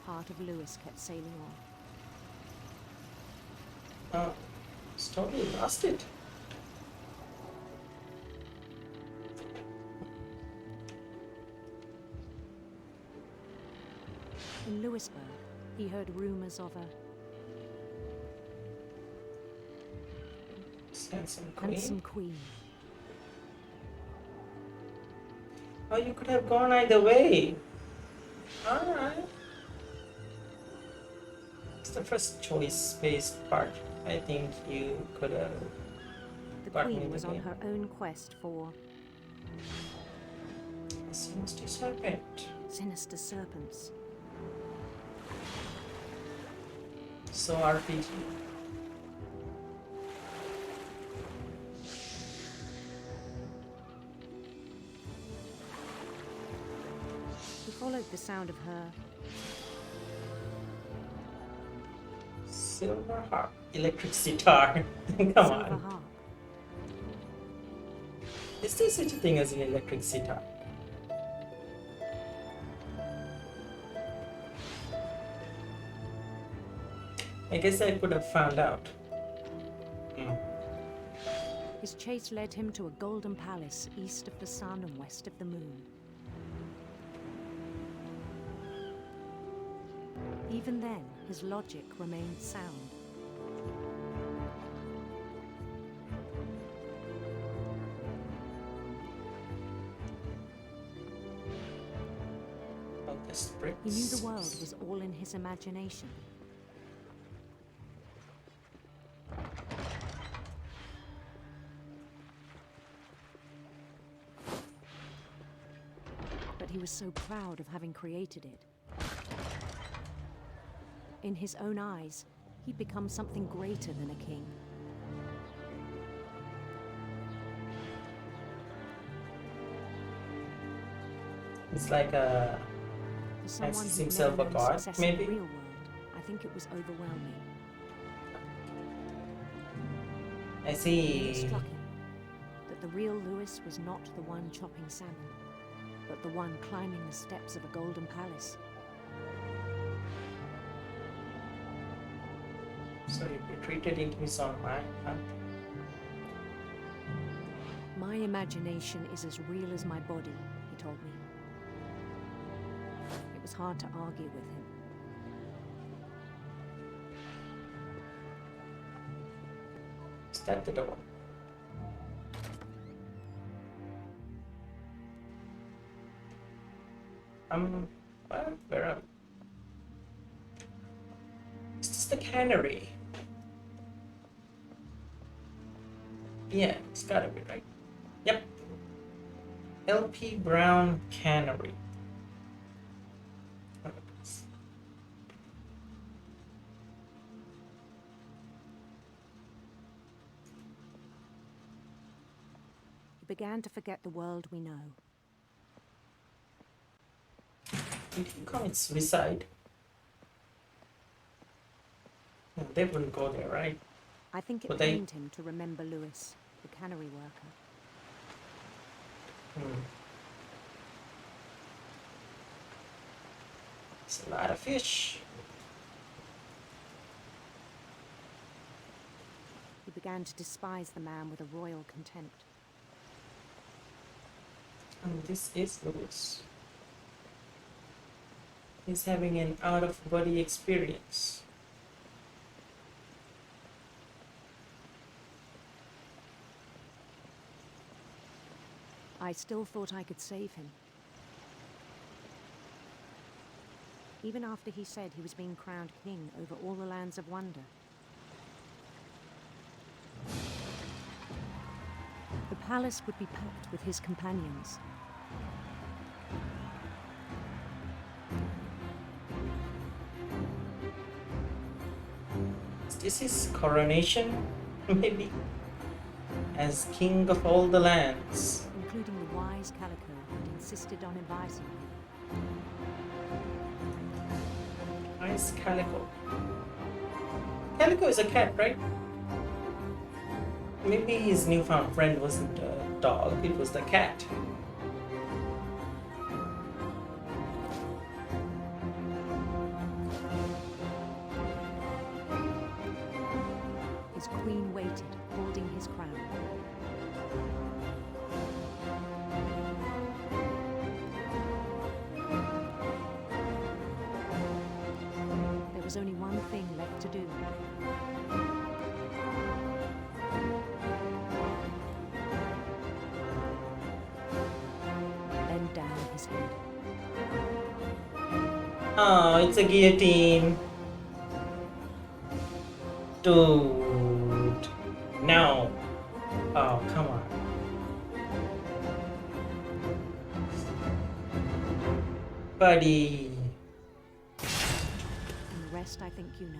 part of Louis kept sailing on. It's totally lost it. In Louisburg, he heard rumors of a handsome queen. Oh, you could have gone either way. Alright. It's the first choice-based part. I think you could have. The gotten queen in was the on game. her own quest for A sinister serpent. sinister serpents. So RPG. He followed the sound of her Silver harp. Electric sitar. Come silver on. harp. Is there such a thing as an electric sitar? I guess I could have found out. His chase led him to a golden palace east of the sun and west of the moon. Even then, his logic remained sound. About the spritz. He knew the world was all in his imagination. But he was so proud of having created it. In his own eyes, he'd become something greater than a king. It's like a. For someone Fancies who'd himself never a known god, success maybe? in the real world, I think it was overwhelming. I It see. struck him that the real Louis was not the one chopping salmon, but the one climbing the steps of a golden palace. So he retreated into his own mind. Huh? My imagination is as real as my body, he told me. It was hard to argue with him. Is that the door? Well, where am Is this the cannery? Yeah, it's gotta be right. Yep. LP Brown Cannery. began to forget the world we know. Did he commit suicide? No, they wouldn't go there, right? I think it But they- pained him to remember Lewis, the cannery worker. It's a lot of fish. He began to despise the man with a royal contempt. And this is Lewis. He's having an out-of-body experience. I still thought I could save him. Even after he said he was being crowned king over all the lands of wonder. The palace would be packed with his companions. Is this his coronation? Maybe? As king of all the lands. Including the wise Calico who'd insisted on advising him. Nice Calico. Calico is a cat, right? Maybe his newfound friend wasn't a dog, it was the cat. His queen waited, holding his crown. There was only one thing left to do. Bend down his head. Oh, it's a guillotine. Dude. No. Oh, come on. Buddy. And the rest I think you know.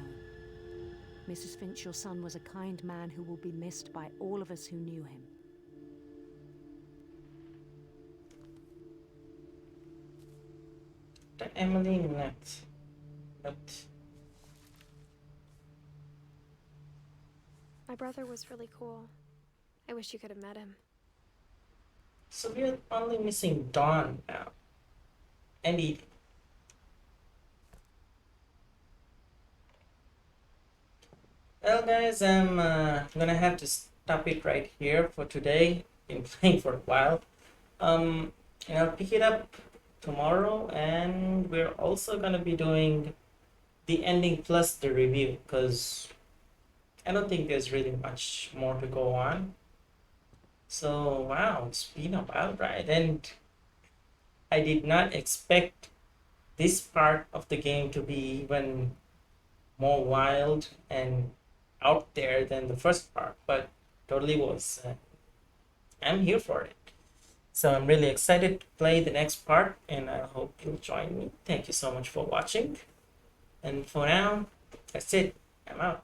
Mrs. Finch, your son was a kind man who will be missed by all of us who knew him. The Emily next. But My brother was really cool. I wish you could have met him. so we're only missing Dawn now. And Edith. Well guys, I'm gonna have to stop it right here for today. Been playing for a while. And I'll pick it up tomorrow, and we're also gonna be doing the ending plus the review, because I don't think there's really much more to go on. So wow, it's been a while, right? And I did not expect this part of the game to be even more wild and out there than the first part, but totally was. I'm here for it. So I'm really excited to play the next part, and I hope you'll join me. Thank you so much for watching. And for now, that's it. I'm out.